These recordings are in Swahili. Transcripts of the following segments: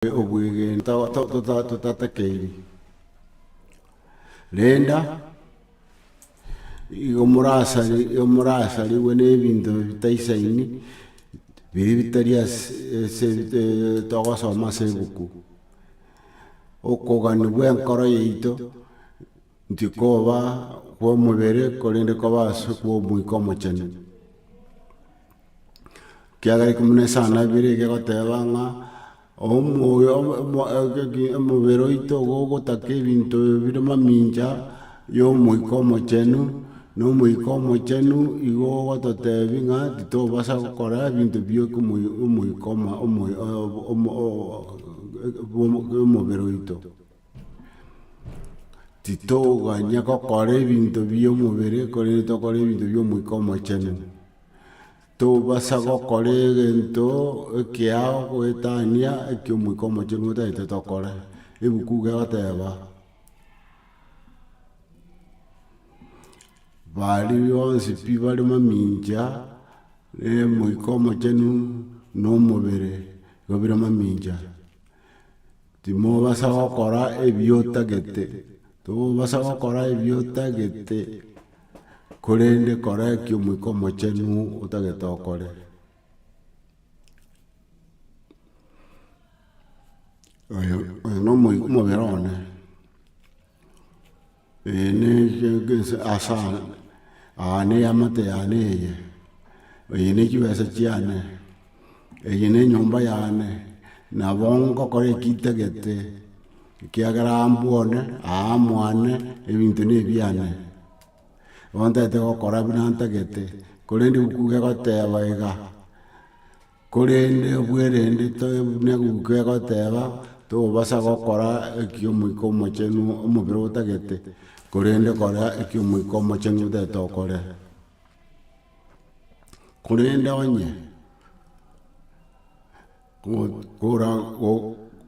Obwege tutatekeiri renda igomurasari we n'ebintu bitaisaini biri bitaria togosoma ase ebuku okoganibwa enkoro yaito ntikoba kwa omubere korende koba ase kwa omoika omochenu kiagera kumuna esana ibere igegoteba ng'a omubere oito gogotaka ebinto bire mamincha ya omoika omochenu na omoika omochenu igo ogototebi ng'a titobasa gokora ebinto bia omoika omobere oito titoganya gokora ebinto bia omobere korende tokore ebinto bia omoika omochenu tobasa gokora egento ekiao goetania ekio omoika omochenu otaete tokore ebuku gegoteba bari bonsi pi bari mamincha omoika omochenu na omobere igo bire mamincha timobasa gokora ebio otagete tobasa gokora ebio otagete korende kora ekio omoika omochenu otagete okore oyo no omobere one asa ane amate yane eye oyo ne chibesa chiane eye ne enyomba yane nabo nkokora ekitagete kiagera ambwone aamwane ebinto na ebiane ontaete gokora buna ntagete korende ebuku gegoteba iga korende obwerende na ebuku gegoteba tobasa gokora ekio omoika omochenu omobere otagete korende kora ekio omoika omochenu otaete okore korende onye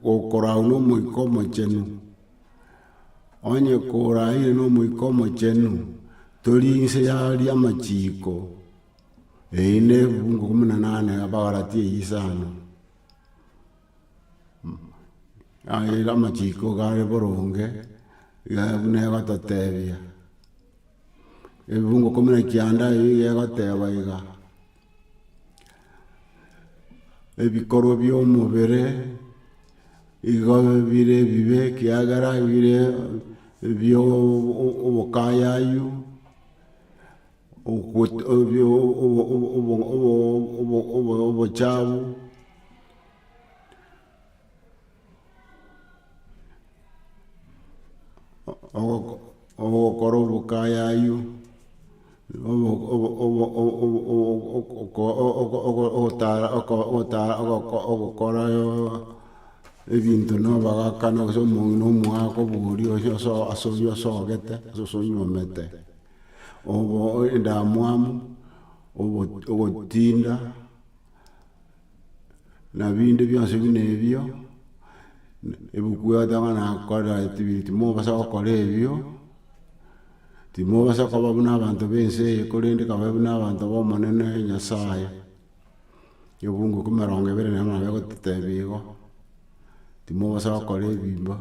gokorau na omoika omochenu onye koraire na omoika omochenu torinse yari amachiko eine bungo 18 abagaratie isano aira amachiko gare boronge buna egototebia ebungo 19 egoteba iga ebikorwa bia omobere igo bire bibe kiagera bire bio obokayayu obochabu ogokora obokayayu ogokora ebinto nobagakana ase omonto omwaka obori asobi osogete osonyomete obo endamwamu ogotinda na binde bionsi buna ebio ebuku egoteba nakora tibiri timobasa gokora ebio timobasa koba buna abanto bense eye korende kabe buna abanto ba omonene nyasaye ebungo 20 egototebia igo timobasa gokora ebimba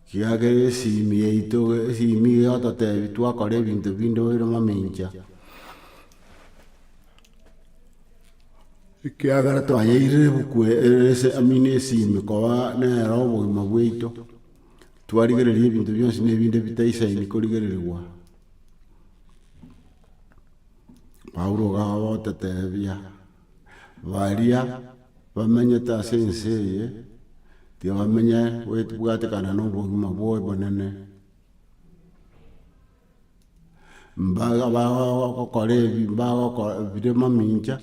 kiagera esimi yaito esimi egototebi twakora ebinto binde bire mamincha kiagera twanyeire ebuku amine esimi koba nero obogima bwaito twarigereria ebinto bionsi na ebinde bitaisaini korigererwa Paulo gagotetebia baria bamenyete ase ense eye tibamenye bwatekana na obogima bwaye bonene mbaga bagokora ebi bagokora bire mamincha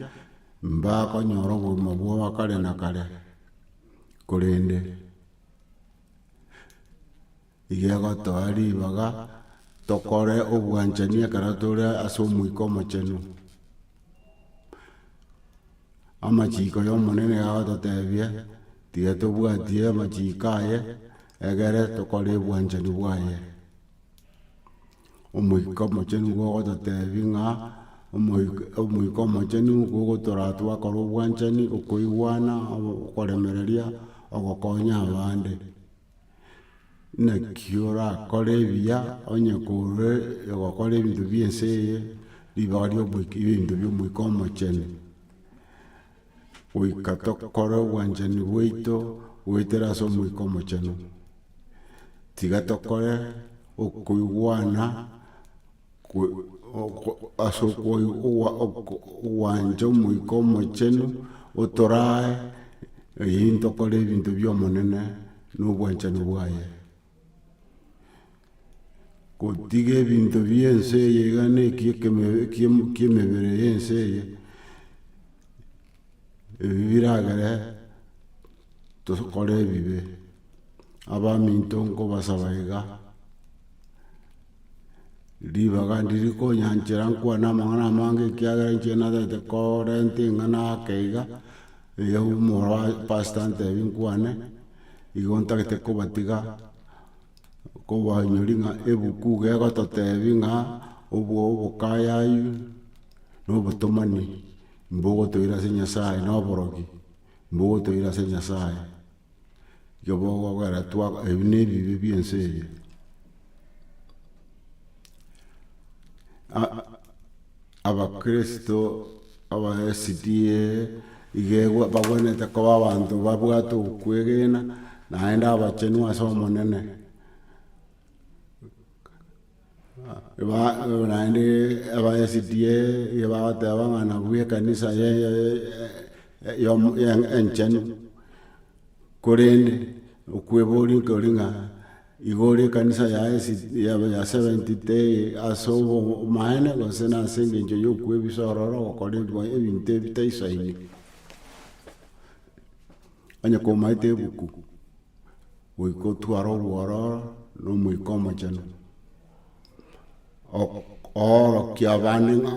mbakonyora obogima bwa kare na kare korende igegotoari baga tokore obwanchani ekero tore ase omoika omochenu amachiko ya omonene gagototebia tiga tobwatie amachiko aye egere tokore obwanchani bwaye omoika omochenu gogototebia ng'a omuiko mochenu gugutora twakora obwanchani okoigwana okoremereria ogokonya abande nakio orakora ebiya onye kore ogokora ebinto bia ense eye ribaga ria ebinto bia omoiko omochenu goika tokore obwanchani bwaito goetera ase omoiko omochenu tiga tokore okoigwana ase ogwanja omoiko omochenu otorae eyio ntokore ebinto bia omonene na obwanchani bwaye gotiga ebinto bia ense eye iga na kia emebere ya ense eye ebi biragere tokore ebibe abaminto nkobasaba iga ribaga ndirikonyanchera nkwana amang'ana amange ekiagera inche natete kore nting'ana akeiga iga omoro wa pastor ntebi nkwane igo ntagete kobatiga kobanyori ng'a ebuku iga egototebi ng'a obokayayu na obotomani mbogotoira ase Nyasaye na oborogi mbogotoira ase Nyasaye igo bogogera ebi na ebibe bia ense eye abakristo aba-SDA iga babonete koba abanto babwate okwegena naende abachenu ase omonene naende aba-SDA iga bagoteba ng'a nabwo ekanisa enchenu korende okweboria nkori ng'a igore ekanisa ya Seventh Day ase omaene gose na ase engencho ya okwebisororo gokora ebinto ebitaisaine onye komaete ebuku goika otwara obwororo na omoiko omochenu oorokia abande ng'a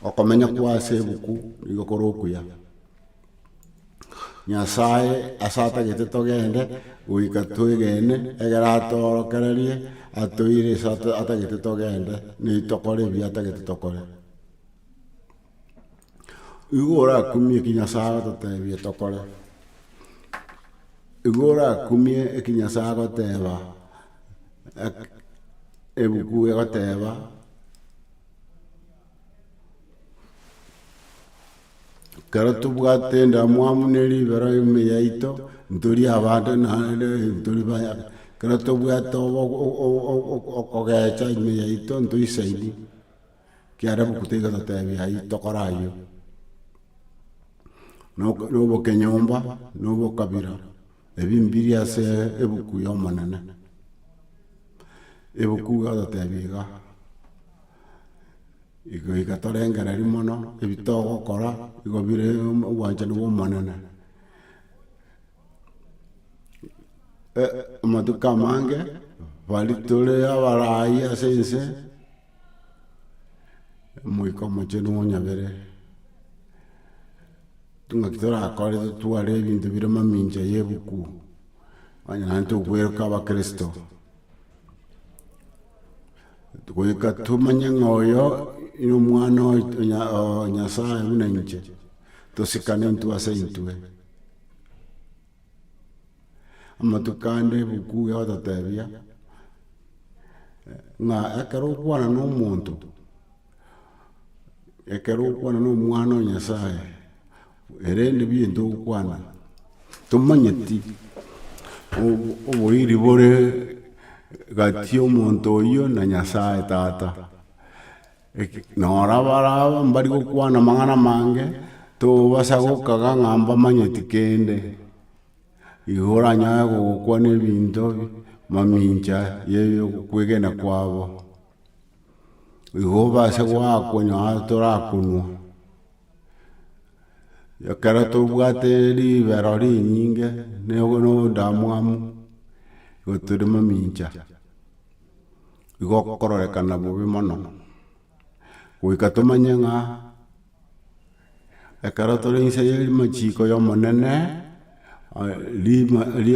okomenya kwa ase ebuku igo kore okuya Nyasaye ase atagete togende goika twegene egere atorokererie toire ase atagete togende nitokore ebiya atagete tokore igo orakumie eki Nyasaye agototebia tokore igo orakumie eki Nyasaye agoteba ebuku egoteba kero tobwate endamwamu na eribero ime yaito ntori abande naende ntori baya kero tobwate okogecha ime yaito ntoisaini kiara ebuku tigatotebia ayio tokora ayio na obokenyomba na obokabira ebi mbiri ase ebuku ya omonene ebuku igatotebia iga iga torengereri mono ebitogokora igo bire obwanchani bwa omonene amatuko amange bari tore abarai ase ense omoiko omochenu onyabere ng'aki torakore totware ebinto bire mamincha ya ebuku onye naende togweroka abakristo goika tumanye ng'oyo ina omwana Nyasaye buna inche tosikane intwe ase intwe amatuko ande ebuku egototebia ng'a ekero okwana na omonto ekero okwana na omwana o Nyasaye erende binto okwana tomanyeti oboiri bore gati omonto oyo na Nyasaye tata nora baraba mbari gokwana amang'ana mange tobasa gokaga ng'amba manyeti kende igo oranyae gogokwana ebinto mamincha ya okwegena kwabo igo obase goakwa nyowe torakunwa ekero tobwate ribero rinyinge na ondamwamu igo tore mamincha igo okororekana bobe mono goika tomanye ng'a ekero tore inse ya amachiko ya omonene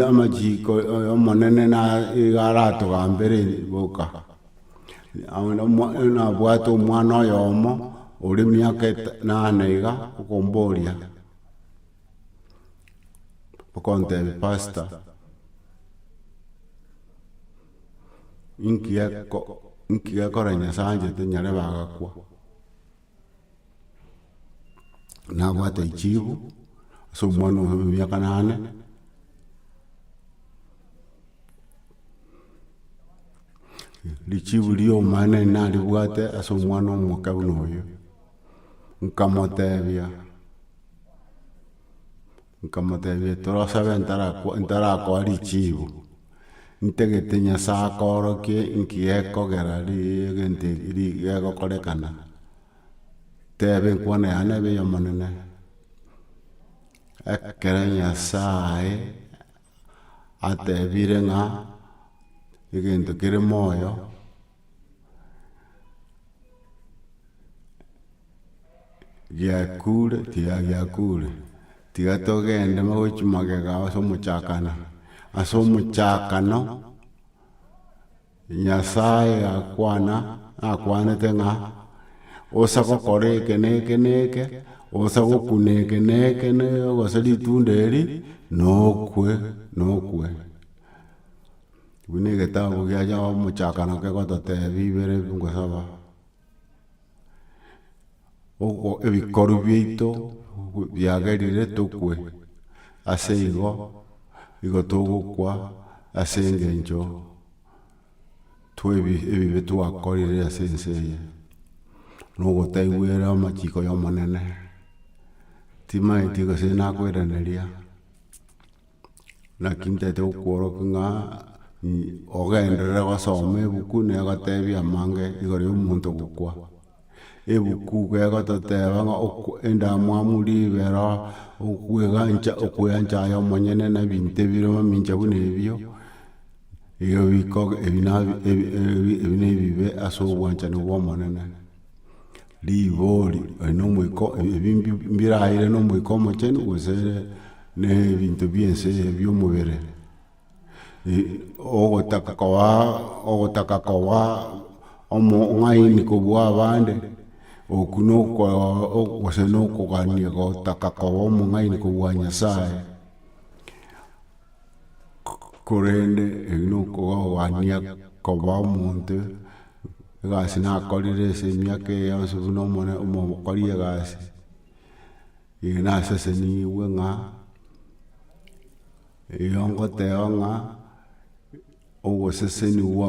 amachiko ya omonene iga aratogambere boka nabwate omwana oyomo uri miaka nane iga ukomboria ukontebi pastor inkiekora nyasanjete nyare bagakwa nagwata ichibu ase omwana oyo miaka 8 lichibu liomane naribwate ase omwana omoka buna oyo nkamotebia torosabe ntarakoa lichibu ntegete nyasaye akorokie nkiekogera egente gegokorekana tebe nkwana yane ebe yomonene ekere nyasaye atebire ng'a egento kere moyo giakure giakure tiga togende magochi magega ase omochakano nyasaye akwanete ng'a osa gokora eke neke osa gokuna eke gose ritunda eri nokwe buna egetabu giacha omochakano kegototebi ibere ngosaba ebikoru biaito biagerire tokwe ase igo togokwa ase engencho ebibe twakorire ase ense eye nogotaigwera amachiko ya omonene timaeti gose nakwereneria lakini tete gokworoka ng'a ogenderere gosoma ebuku negotebia amange igoro ya omonto gokwa ebuku gegototeba ng'a endamwamu ribero okwegancha aye omonyene na ebinto ebire mamincha buna ebio iyo ebi nebibe ase obwanchani bwa omonene ribori mbiraire n'omoiko omocheni gose n'ebinto byense ebyomobere ogotaka koba omong'aini kobua abande oku gose nokogania gotaka koba omong'aini kobua nyasaye korende ebi nokogania koba omonto egasi nakorire ase emiaka eye yonsi buna omokori egasi iga naseseniwe ng'a iyo ngoteba ng'a ogoseseniwa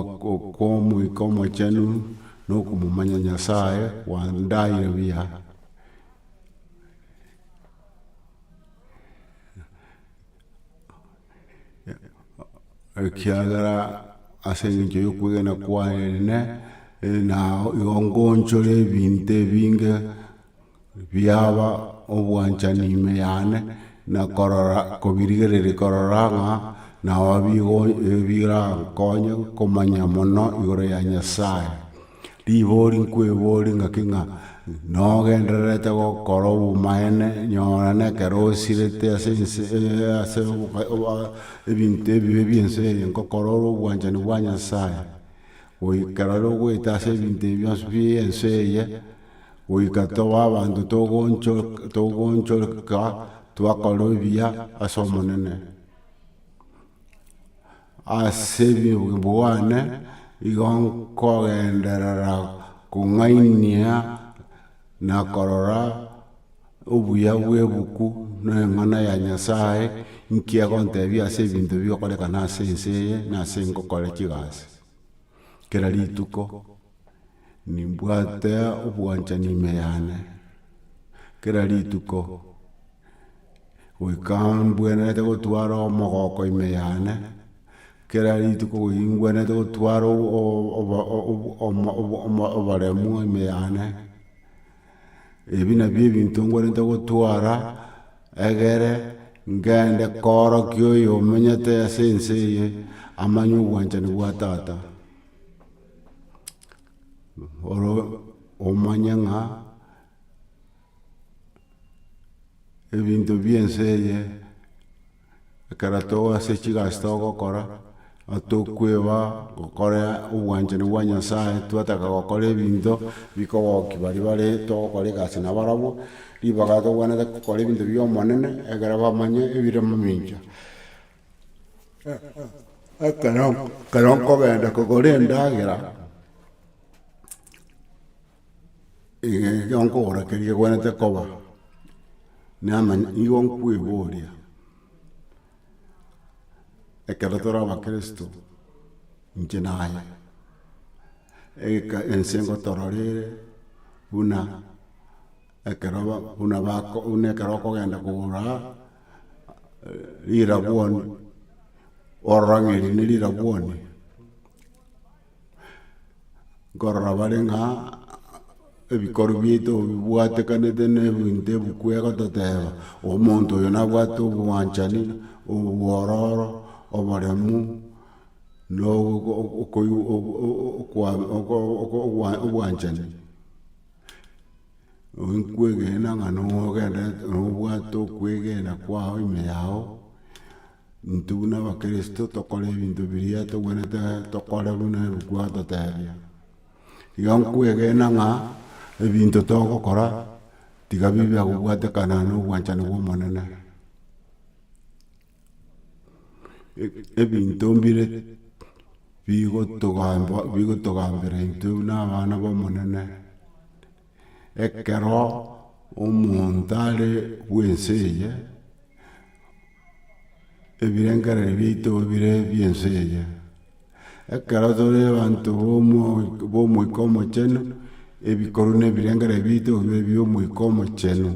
kwa omoika omochenu nokomomanya nyasaye wandaire buya ekiagera ase eng'encho ya okwegena kwaene nao igo ngonchore ebinto ebinge biaba obwanchani ime yane na kobirigereria korora ng'a nao birankonye komanya mono igoro ya nyasaye ribori nkwebori ng'aki ng'a nogendererete gokora obomaene nyora nekero osirete ase ebinto ebibe byense eye nkokora ore obwanchani bwa nyasaye goikera ore ogoeta ase ebinto ebionsi bia ense eye goika toba abanto togonchoka twakora ebiya ase omonene ase bwane igo nkogenderera kong'ainia na korora obuya bwa ebuku neng'ana ya nyasaye nkiagontebia ase ebinto bigokorekana ase ense eye na ase nkokora chigasi kera rituko nimbwate obwanchani ime yane kera rituko goika mbwenerete gotwara omogoko ime yane kera rituko mbwenerete gotwara oboremu ime yane ebi nabio ebinto mbwenerete gotwara egere ngende korokia oyo omenyete ase ense eye amanye obwanchani bwa tata oro omanye ng'a ebinto byense eye ekero ase chigasi togokora atukweba gukore obwanchani bwa Nyasaye twataka gukora ebinto bikogoki bari togokora egasi na barabo ribaga togwanete gukora ebinto bia omonene egere bamanye ebire mamincha ekero nkogenda kogora endagera igo nkogora keri gegwenete koba namanya igo nkwiboria ekero tore abakristo inche naye ense ngotororere buna ekero okogenda kogora rirabwoni ororang'eri ni rirabwoni nkorora bare ng'a ebikoro biaito bibwatekanete na ebinto ebuku egototeba omonto oyo nabwate obwanchani obwororo oboremu obwanchani nkwegena ng'a nogenda nobwate okwegena kwao ime yao ntwe buna abakristo tokore ebinto biria togwenete tokore buna ebuku egototebia igo nkwegena ng'a ebinto togokora tiga bibia gobwatekana n'obwanchani bwa omonene ebinto mbire bigotogambera intwe buna abana b'omonene ekero omonto are bwense eye ebirengereri biaito bire byense eye ekero tore abanto b'omoika omochenu ebikoro na ebirengereri biaito bire biomoika omochenu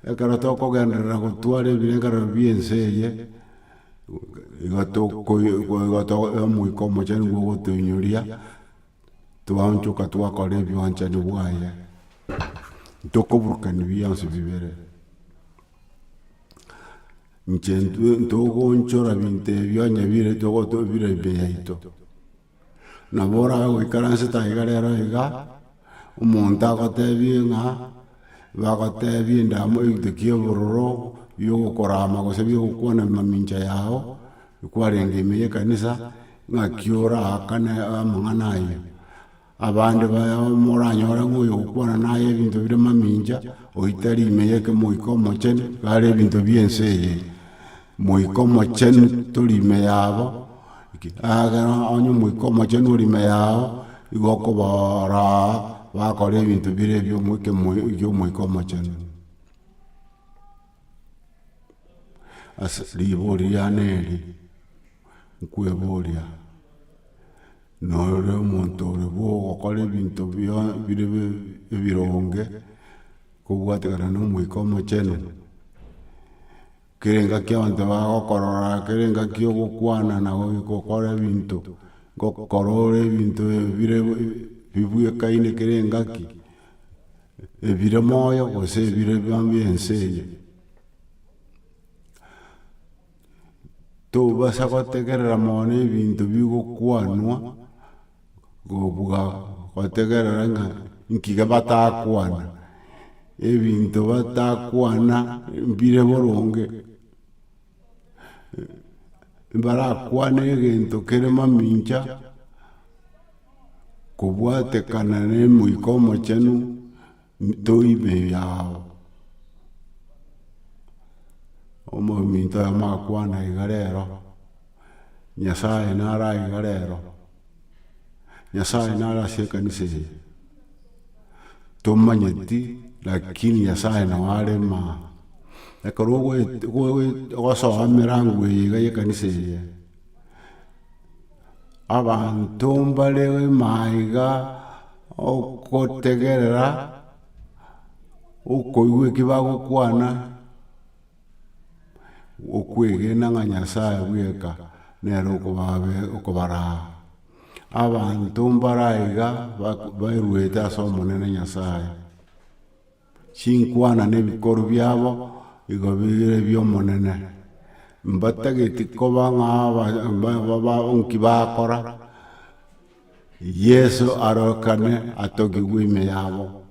ekero tokogenderera gotwara ebirengereri byense eye omoika omochenu gwogotoinyoria twanchuka twakora ebwanchani bwaye ntokoburukani bionsi bibere inche ntogonchora binto ebio onye bire bire ime yaito nabo oraga goikara nsete iga rero iga omonto agotebie ng'a bagotebia endamo egito kia obororo biogokorama gose biogokwana mamincha yao ikwarenga ime ya ekanisa ng'aki oraakane amang'ana aye abande moranyore ng'oyo gokwana naye ebinto bire mamincha oitari ime ya moika omochenu gare ebinto byense eye moika omochenu tori ime yabo agera onye moika omochenu ori ime yao igo okobora bakora ebinto bire biomoika omochenu riboria neri nkweboria nore omonto ore bogokora ebinto bire ebironge kobwatekana n'omoika omochenu kerenga kia abanto bagokorora kerenga kia ogokwana nago gokora ebinto gokorora ebinto bire bibwekaine kerenga ki ebire moyo gose ebire byense eye tobasa gotegerera mono ebinto bigokwanwa gobuga gotegerera ng'a nkiga batakwana ebinto batakwana mbire boronge barakwana egento kere mamincha kobwatekana n'emoika omochenu toime yao omominto oyo makwana iga rero Nyasaye nara iga rero Nyasaye nara ase ekanisa eye tomanyeti lakini Nyasaye nawarema ekero ogosoa emirango eye iga ya ekanisa eye abanto mbare maiga okotegerera okoigwa eki bagokwana okwegena ng'a Nyasaye bweka nero okobaraa abantu mbaraiga bairwete ase omonene Nyasaye chinkwana n'ebikoro biabo igo bire biomonene mbatageti koba ng'a nki bakora Yesu arokane atogigwe ime yabo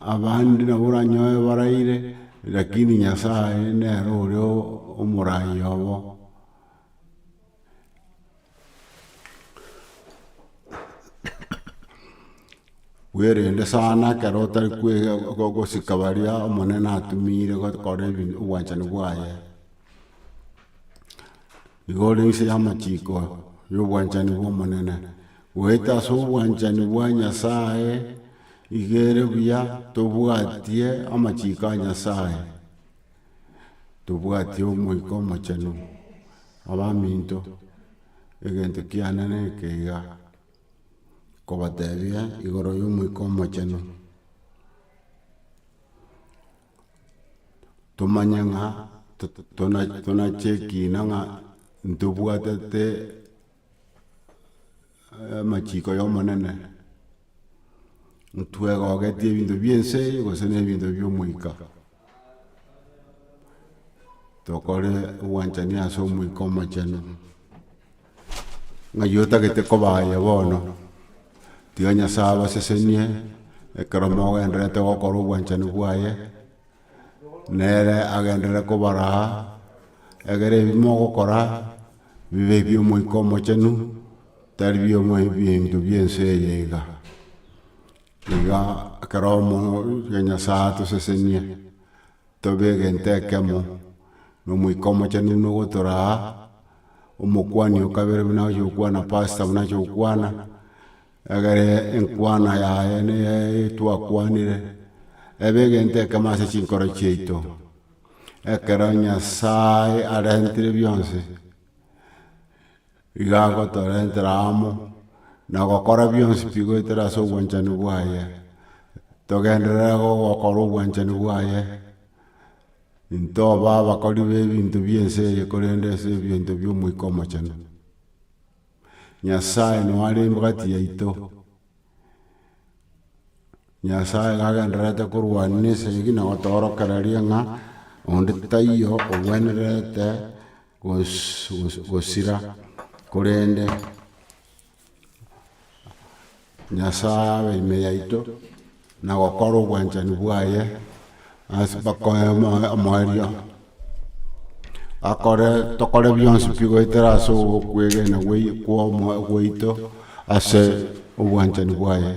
abandi nabo oranyoe baraire lakini Nyasaye nero uria umurai obo werende sana kero tari kwega gusikabaria omonene atumire gokora obwanchani bwaye igore ise ya machiko y'obwanchani bwa omonene goeta ase obwanchani bwa Nyasaye igere buya tobwatie amachiko a Nyasaye tobwatie omoika omochenu abaminto egento kianene ekeiga kobatebia igoro y'omoika omochenu tomanye ng'a tonachekina ng'a ntobwatete amachiko y'omonene ntwegogetie ebinto biense gose na ebinto by'omoika tokore obwanchani ase omoika omochenu ng'ai otagete kobaya bono tiga Nyasaye abasesenie ekero mogenderete gokora obwanchani bwaye nere agenderere kobaraa egere ebi mogokora bibe by'omoika omochenu tari binto biense eye iga ekero ya Nyasaye atosesenie tobe egento ekemo n'omoika omochenu nogotoraa omokwani okabere buna ochokwana pastor buna ochokwana egere enkwana yaye neye twakwanire ebe egento ekemo ase chinkoro chiaito ekero Nyasaye arentire bionsi iga agotorentera amo na gokora bionsi pi goetera ase obwanchani bwaye togenderere gokora obwanchani bwaye ntoba abakori b'ebinto biense eye korende ase ebinto by'omoika omochenu Nyasaye noare embagati yaito Nyasaye gagenderete korwania ase egi na gotorokereria ng'a onde taiyo obwenerete gosira korende Nyasaye abe ime yaito na gokora obwanchani bwaye ase bakoe amoerio tokore bionsi pi goetera ase ogokwegena gwaito ase obwanchani bwaye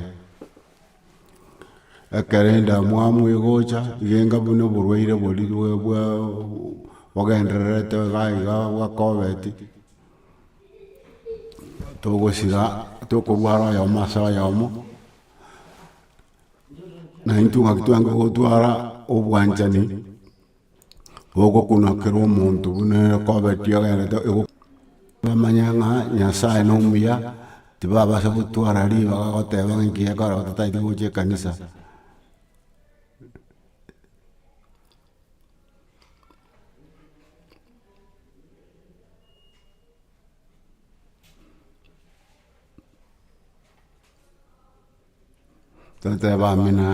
ekero endamwamu egocha igenga buna oborwaire bori bogendererete iga bwa COVID togosiga tokorwara oyomo ase oyomo na intwe ng'aki twange gotwara obwanchani ogokunokera omonto buna COVID yagerete bamanya ng'a Nyasaye nomuya tibabasa gotwara ribaga goteba ng'aki gekora batataete gocha ekanisa toteba amina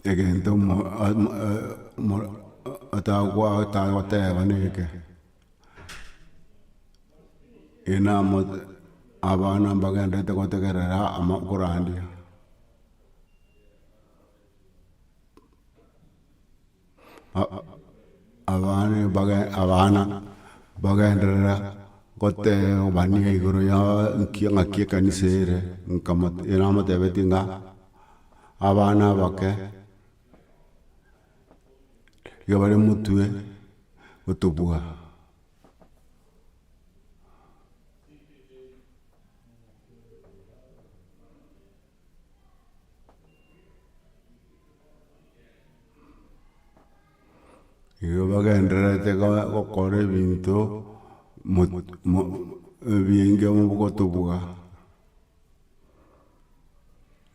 egento otagoteba neke enamo abana mbagendete gotegerera korandia abana bagenderera gotebania igoro ya ng'aki ekanisa ere enamotebeti ng'a abana bake iga bare motwe gotobua iga bagenderete gokora ebinto ebinge gotobua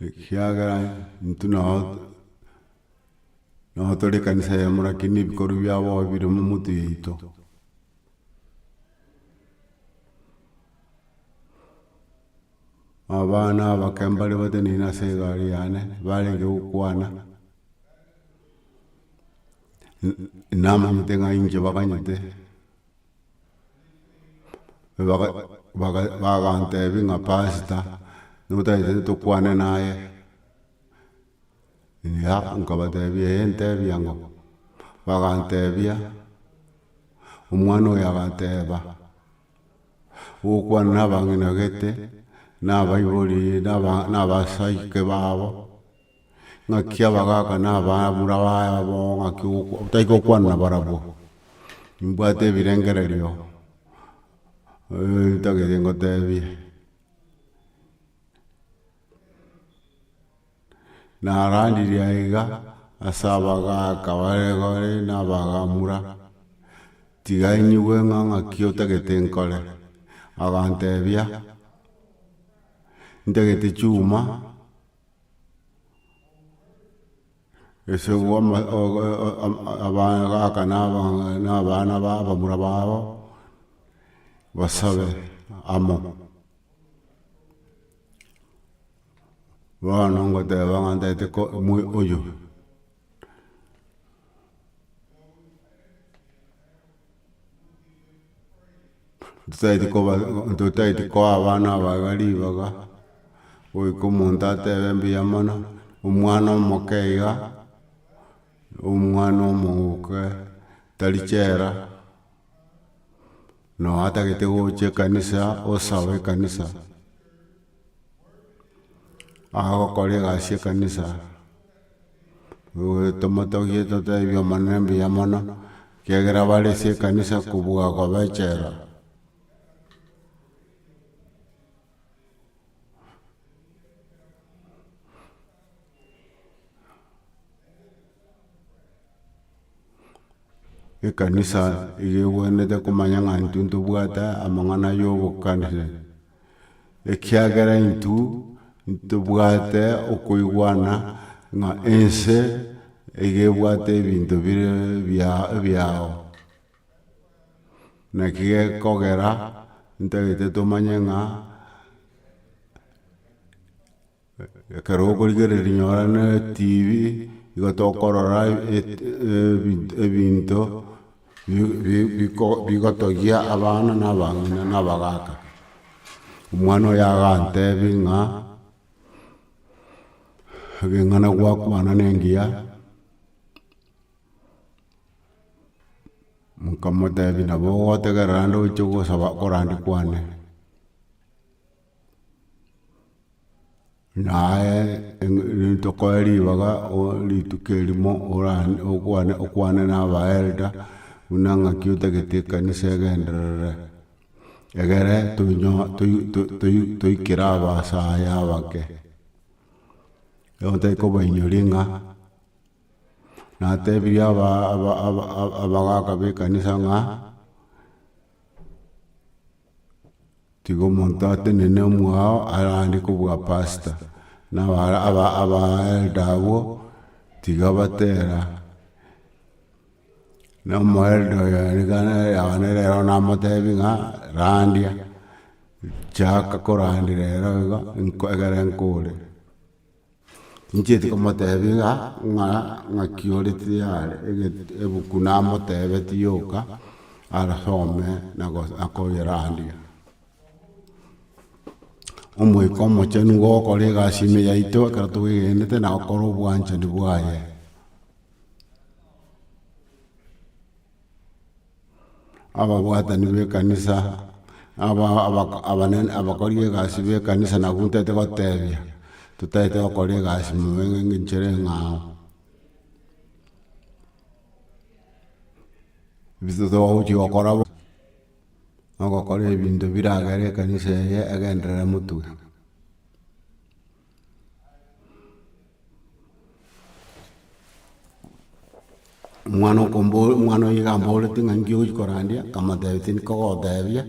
ekiagera intwe no tori kanisa yamo lakini ebikoro byabo biri mu mutu yaito abana bakembare batenina ase egari yane barenge gokwana namanyete ng'a inche baganyete bagantebi nga pasta nutaite tukwane naye ya nkabatebi entebi yango bagantebia umwana oyo aganteba ukwana nabanginagete nabaibori nabasaike babo ngakia bagaka nabamura babo ngaki utaiko kwana barabo imbwate birengererio tagere ngotebi narandiria iga asabaga kabare nabagamura tigainyiwe ngakio tagete nkole agantebia ntagete chuma ese wama abana n'abana b'abamura babo basabe amo bana ngo te bangante ko muy oyo tutaiti ko abana bagali baga oy kumonta te bembia mana umwana mokeiga umwana moke talichera no hata que te goche kanisa o sabe kanisa hago colega si kanisa tomato yeto te vio manembi amana que grabar ese kanisa kubuga ko bechera e kanisa ige wene de kumanya ngantuntu buata amangana yo bukanise e kiagara intu buata okuigwana nga ense ige buate bintu biao na kige kogera ntagete tomanya nga karo koligere rinyora na TV igotokorora ebinto bigotogia abana n'abangina n'abagaka umwana yagantebi nga agengana gwakwana nengia mukamotebi nabo gotegereranda oichogosaba korandi kwane naye tokoeribaga litukerimo okwane n'abaelda unanga kiutagete kanisa egenderere egere toikera abasaya bake yotaiko bainyoringa natebiria abagaka b'ekanisa nga tigo montate nene omwao arandi kubwa pasta abaeldawo tiga batera na moeldo yanerero namotebi nga randia chaka korandi rero egere nkure ncheti komotebi nga kioriti yare ebuku namotebe tiyoka arasome nakoyerandia omwiko omochenu gokora egasi ime yaito ekero togegenete nagokora obwanchani bwaye ababwatani b'ekanisa abakori egasi b'ekanisa nabwo ntete gotebia tutaete gokora egasi enchere ng'ao bitotogauchi gokora ogokora ebinto biragera ekanisa eye egenderere motwe umwana oyigamba orete ng'a nkio ochikorandia kamotebi tindi kogotebia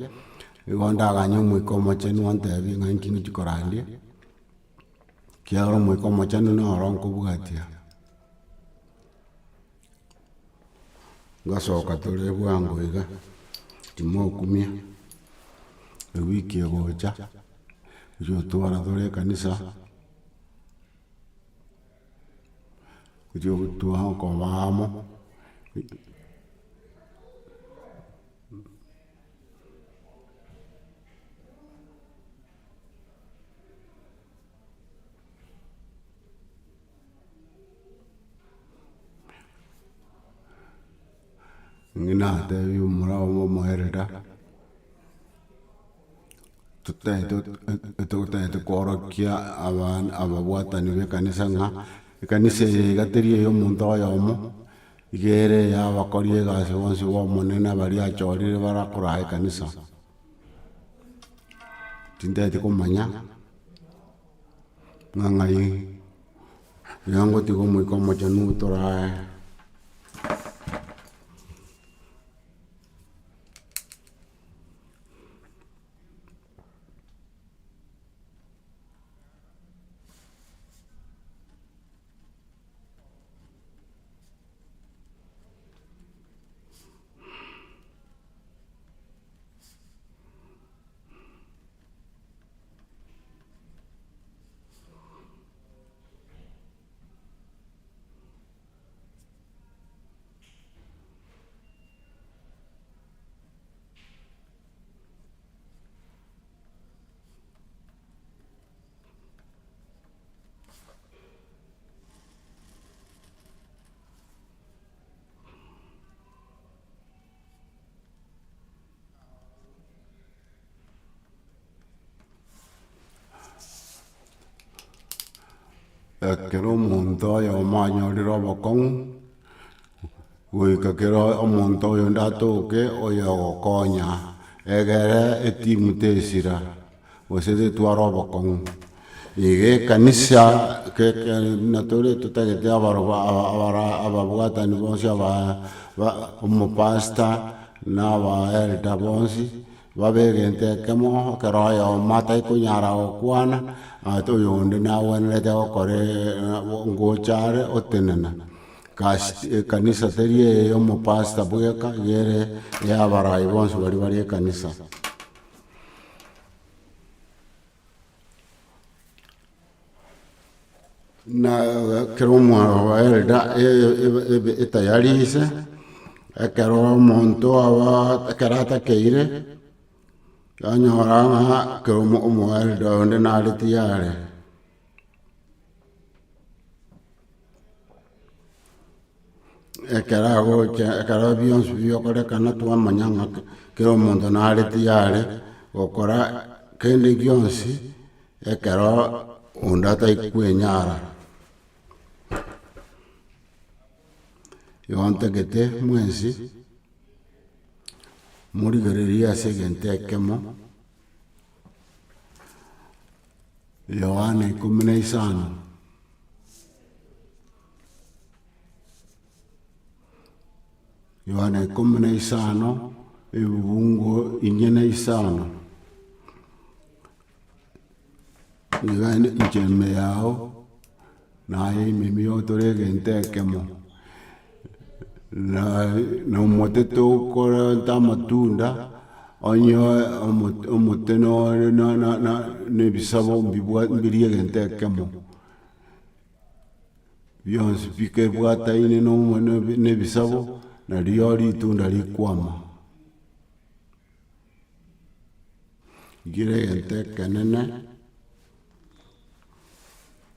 igo ndaganya omwiko omochenu ontebia ng'a nki ngochikorandia kiagera omwiko omochenu noro nkobwatia ngasoka tore bwango iga timokumia ewiki egocha ojotwara tore ekanisa ojotwara okobamo ngina te yu mura mo herda tutete korokia ababuata ni kanisa nga kanisa gaterie yo muntu yomo igere ya bakorie gase bonse bo monena bari achorire barakora kanisa tindete kumanya ngangai yango tigo mo ikomo janu tora kero monto yo maño di robo con we ka kero monto yo ndato ke o yo konya egere etimute sira o se de tu robo con ige kanisa ke natore tuta ke te avara buata ni bonsia va mo pasta na va erta bonsi va gente che mo che royo mata i kunyara o kuana to yonde na wan le te kore ngochare o tenena kanisa terie yo mo pasta bueka yere ya varai bonsi bari kanisa na kero mo erda e tayarise e kero monto ava karata keire Anyoranga ke mo erda onde na litiare e kara bion subio kore kana tua manyanga ke o mondo na litiare o kora ke le gionsi e kara onda tai kuenyara yonte gete mwensi muri gareria segente kemo Yohane 15 Yohane 15 evungo inyene isano Yohane injeme yao na mimi otore gente kemo na moteto kora ta matunda onyo omoteno na ne bisabo mbibwa mbirie gente kemo bion spike bwata ine no ne bisabo na riori tunda likwama gire gente kanene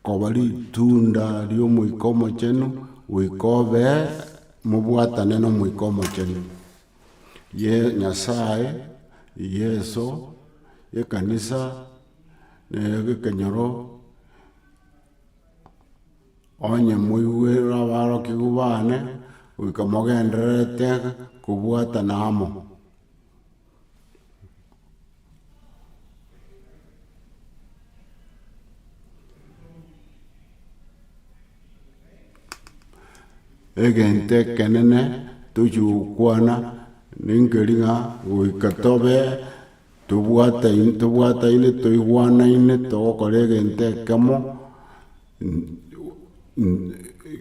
kobali tunda rio muikomo chenu uikobe mubwata neno muikomo chenu ye nyasaye yeso ye kanisa ne kenyoro onye muiwera baro kigubane uikamogendrete kubwata namo egente kenene tuju kwana ningeringa uikatobe tubuata ile toiwana ine to koregente kamo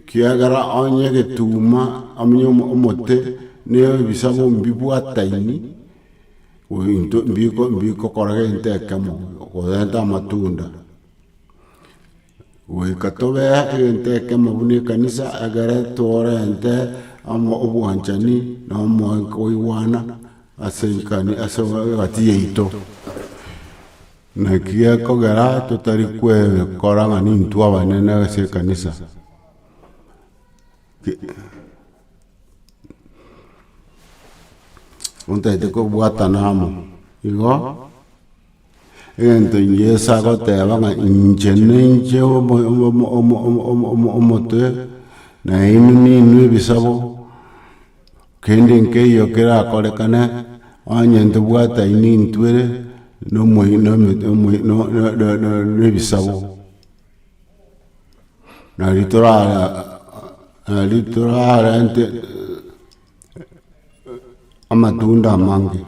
kiagara onye getuma amnyo omote ne bisabo mbibuata ini uinto mbiko koregente kamo kodenta matunda uikatobe gente kamo buni kanisa agara tore ente amo obuanchani na mo koiwana asenkani asawati ito na kia kogara to tarikwe koranga ni ntua banena se kanisa unta ite ko buata namo igo ento yesa ko te banga injenenje omote na inuni nui bisabo kende nke yo kera kole kana anya ndo buata ini ntwere no mo no bisabo na litorala ante amatunda mangi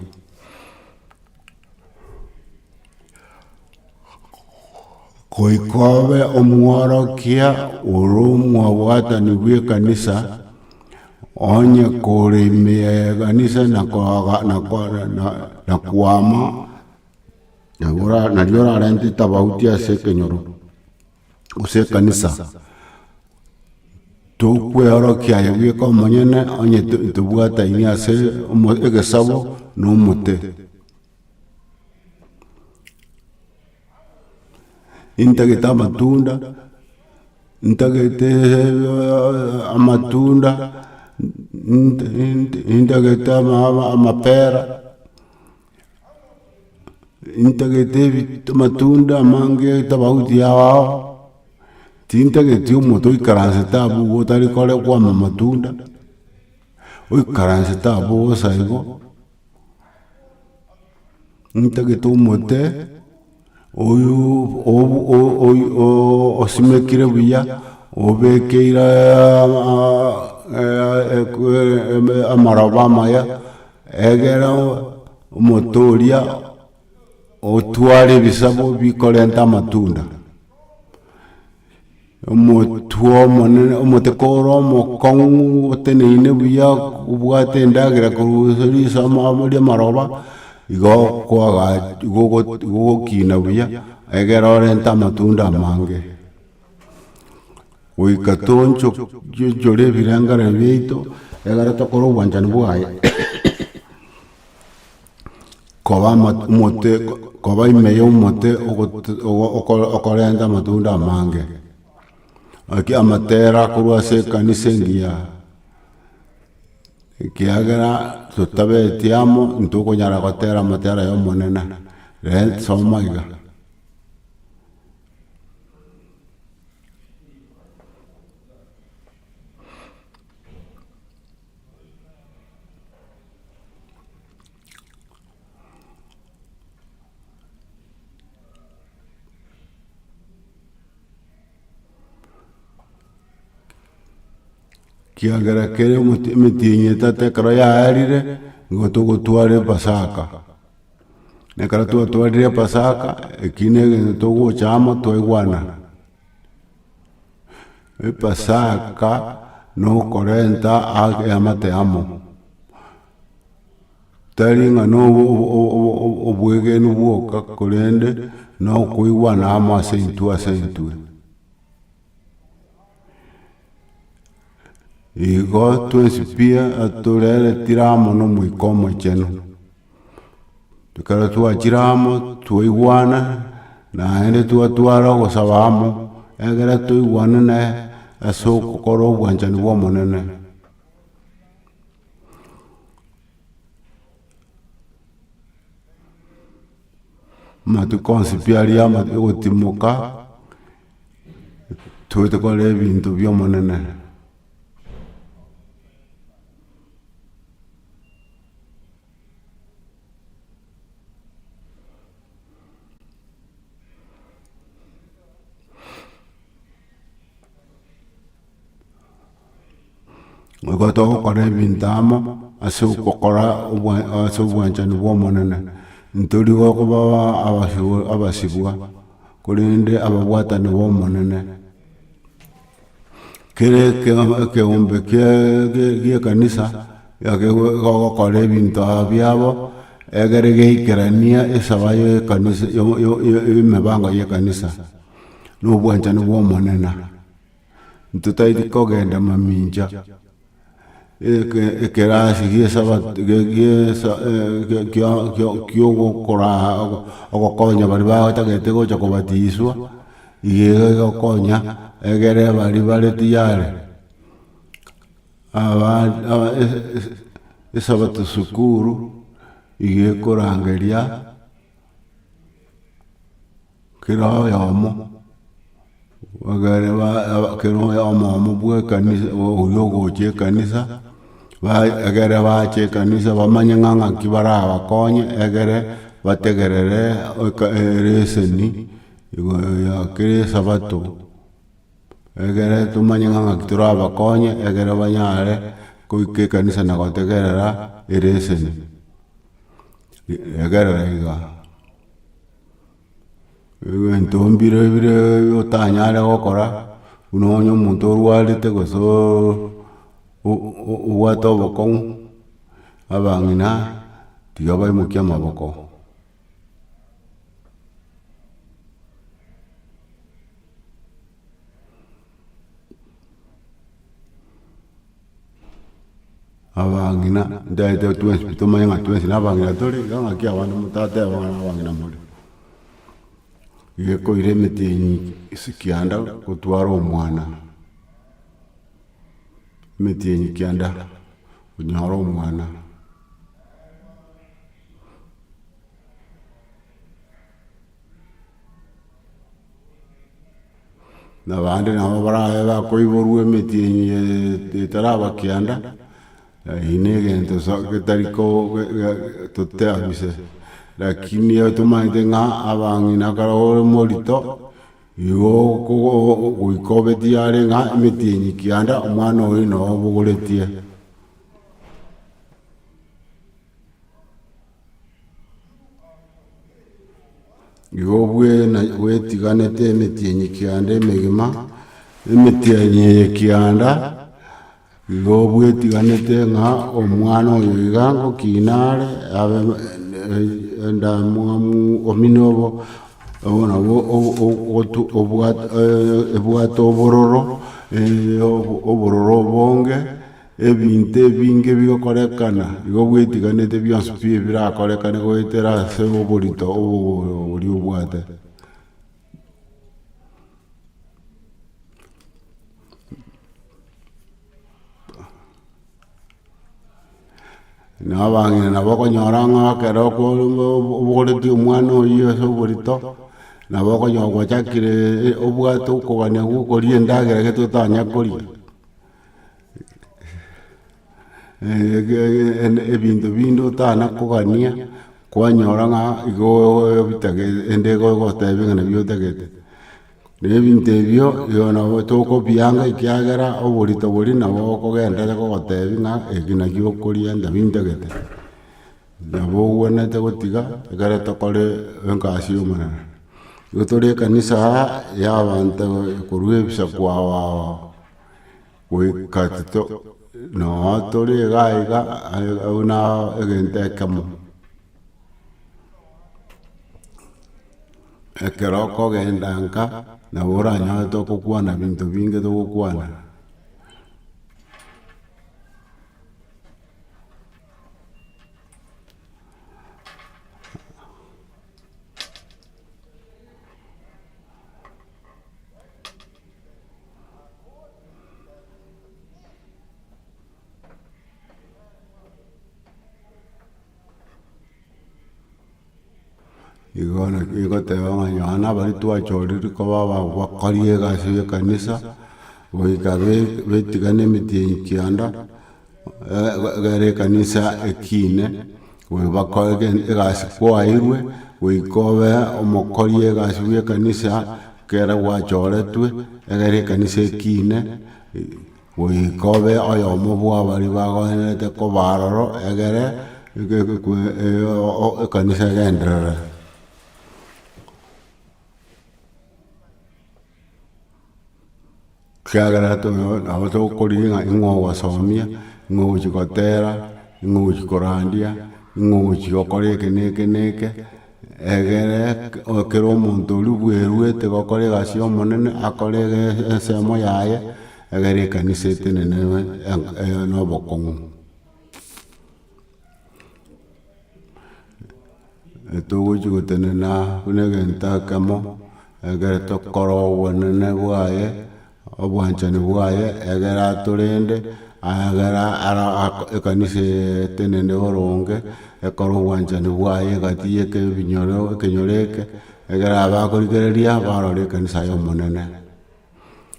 koikowe omuoro kia urumwa wata niwe kanisa onye kore me kanisa na kuama na liora rente tabautia se kenyoro use kanisa to kwero kia yewe ko monyene onye tubuata ini ase egesabo no mute intageta amatunda intagete amatunda intageta amapera intagete amatunda mange tabauti yao tintagete umoto ikaranse tabu botari kole kwa amatunda ikaranse tabu saigo intagete umote oyu osimekire buya obekeira amaraba maya egera motoria otware bisabo bikolenta amatunda omotuo monene omotekoro mokongu teneine buya ubwate ndagira kurusirisa amari amaroba igo kwaga igo kina buya egera orenta amatunda mange uikatoncho jore birangara beito egara tokoro wanjani buaye koba mote koba imeyo mote okorenta amatunda mange aki amatera kurwase kanisengia kiagera tutabe tiamo ntoko nyara kotera matera yo monena re somaiga kiagera kere mutinyeta te kroya arire ngoto gotware pasaka ne kara tu tware pasaka ekine to go chama to iguana e pasaka no corenta a amate amo taringa no obwege no boka korende no ko iguana amo asentu igo tu espia aturere tiramo no muy como cheno tukara tu achiramo tu iguana na ene tu atuara go sabamo egera tu iguana na aso kokoro wanchani wo monene ma tu consipiaria ma o timoka tu te kole vinto bio monene Goto kore bintamo asu kokora asu wanchani wo monene ntori go ko baba abasibwa kurinde abawata ni wo monene kere ke umbe ke kanisa ya ke go kore binta biabo egere ge ikerania esabayo kanisa yo mebanga ye kanisa no wanchani wo monena ntutai ko genda maminja kera sigi saba kyo kora okonya bari ba tagete go chakobatiswa iye okonya egere bari tiyare aba esaba tusukuru igekurangeria kiro yomo wagare ba kiro yomo bwe kanisa uyogo che kanisa ba agare ba che kanisa bamanye nganga kibara bakonye agare bategerere reseni ya kire sabato agare tumanye nganga kitura bakonye agare banyare kuike kanisa na gotegerera reseni agare iga entombire bire otanyare gokora unonyo muntu orwarete goso ubwata obokong'u abang'ina tiga baimukia amaboko abang'ina ndaete twensi tumanye ng'a twensi nabang'ina turi gang'aki abandu mutate abang'ina muri gekoire emiti enyi kianda gotwara omwana emiti enyi kianda onyora omwana nabandi nabo barabe bakoiborwa emiti enyi etaraba kianda ine egento getariko toteabise lakini otumanyete ng'a abang'ina kara ore morito igo goikobeti are ng'a emiti enyi kianda omwana oyo noo bogoretie igo bwetiganete emiti enyi kianda emegima emiti enyi kianda igo bwetiganete ng'a omwana oyo iga ngokinare abe ndamu ominobo nabo ebwata obororo obonge ebinto ebinge bigokorekana igo bwetiganete bionsi pi birakorekana goetera ase oborito obori obwate nabang'ina nabo okonyora ng'a kero obogoreti omwana oyo ase oborito nabo okonyora gwachakire obwate okogania gokoria endagera getotanya koria ebinto binde otana kogania kwanyora ng'a igo bitage ende gotebi ng'a nabio otagete na ebinto ebio igo nabo tokobianga ekiagera oborito bori nabo okogenderera gogotebi ng'a eki nakio okoria ndabintagete nabo ogwenete gotiga ekere tokore engasi omonene igo tori ekanisa ya abanto korwa ebisaku ao goika no tori iga buna egento ekemo ekero okogenda nka nabo oranyore tokokwana binto binge togokwana igoteba ng'a nyona bari twachorire koba bakorie egasi ya ekanisa goika betigana emiti enyi kianda egere ekanisa ekine bakoe egasi kwairwe goika obe omokoria egasi bwa ekanisa kere gwachoretwe egere ekanisa ekine goika obe oyomo bwabari bagoenete koba aroro egere ekanisa egenderere kiagera nabo togokoria ng'a ing'o gwasomia ing'o gochi gotera ing'o gochi korandia ing'o gochi gokora eke na eke na eke egere kero omonto oria bwerwete gokora egasi omonene akore esemo yaye egere ekanisa etenene na obokong'u togochi gotenena buna egento ekemo egere tokora obonene bwaye obwanchani bwaye egere atorende agara ara ekanise tenene oronge ekoro wanjani bwaye gatiye ke binyoro kenyoreke egara bakorigereria barore kanisa yo monene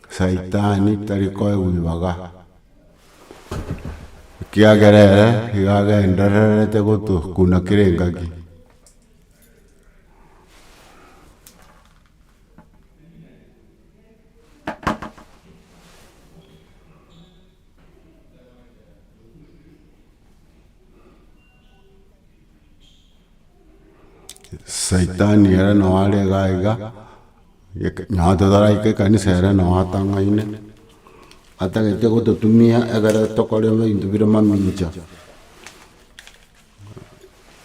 saitani tariko ewibaga kiagerere igagendererete gutu kuna kirengaki Saitani era no ale gaiga nyata dara ike kanisa era no atanga ine atanga te go tumia agara tokore me indubira mamincha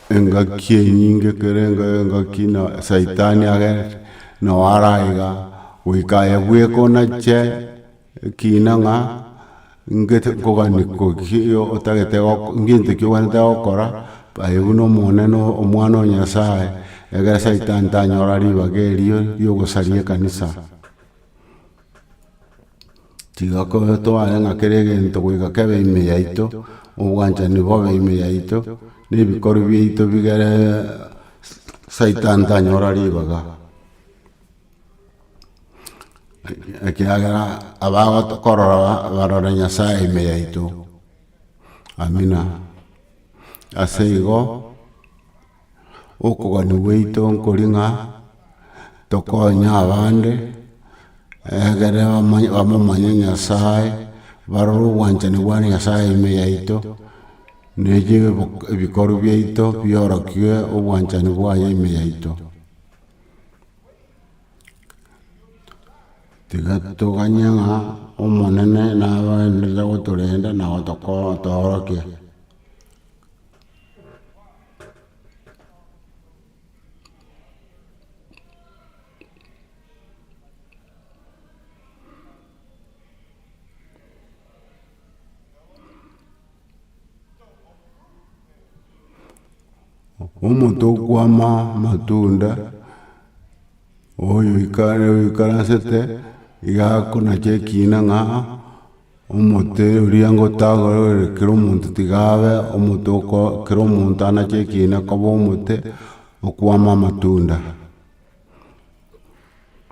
enga kie nyinge kerenga enga kina Saitani aga no araiga wika ya weko na che kina nga ngete kogani ko kio otagete nginte kio wanda okora pa uno moneno omwana nyasaye egera Saitani tanyora ribagerio yo gosarie kanisa tiga ko to ale ngakerege nto wika kebe ime yaito obwanja ni bobe ime yaito ni bikoro byeito bigere Saitani tanyora ribaga akiagera abago korora barora nyasaye ime yaito amina aseigo ukugani weito nkoringa tokonya abande egere bamumanya nyasaye barora obwanchani bwa nyasaye ime yaito neje ebikoro byaito byorokie obwanchani bwaye ime yaito tiga tuganyanga omonene nabaenderera goturenda nago toorokia omuntu okwama matunda oyo ikaransete igakona kyekina nga omote oria ngotagorere kero omuntu tigabe omote kero omuntu ana kyekina koba omote okwama matunda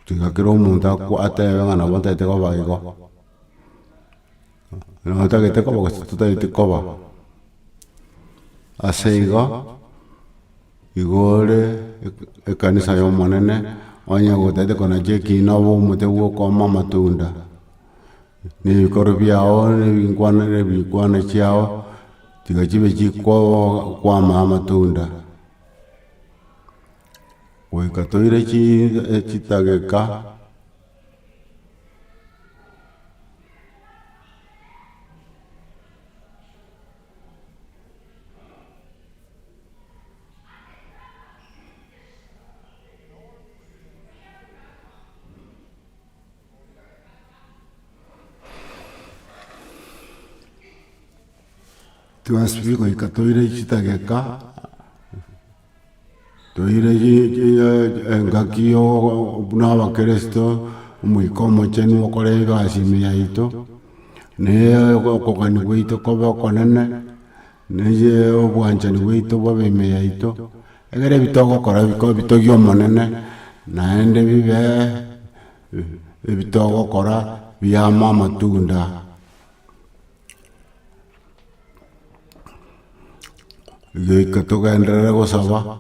tiga kero omuntu atebe nga nabo ntaete koba igo notagete koba gose tutaete koba ase igo igore ekanisa y'omonene onye gotete kona kyekina oba omote gwokoma matunda nebikoro byao nebikwana kyao tiga kibe kikwama amatunda goika toire kitageka tuasipiko ikatoire kitageka toire engakio n'abakristo omwikomo chenu okore egasi ime yaito ne okogani gwaito kobe okonene neye obwanchani bwaito bobe ime yaito egere bitogokora bikobe bitogia omonene naende bibe ebitogokora biama amatunda gika tugenderere gosaba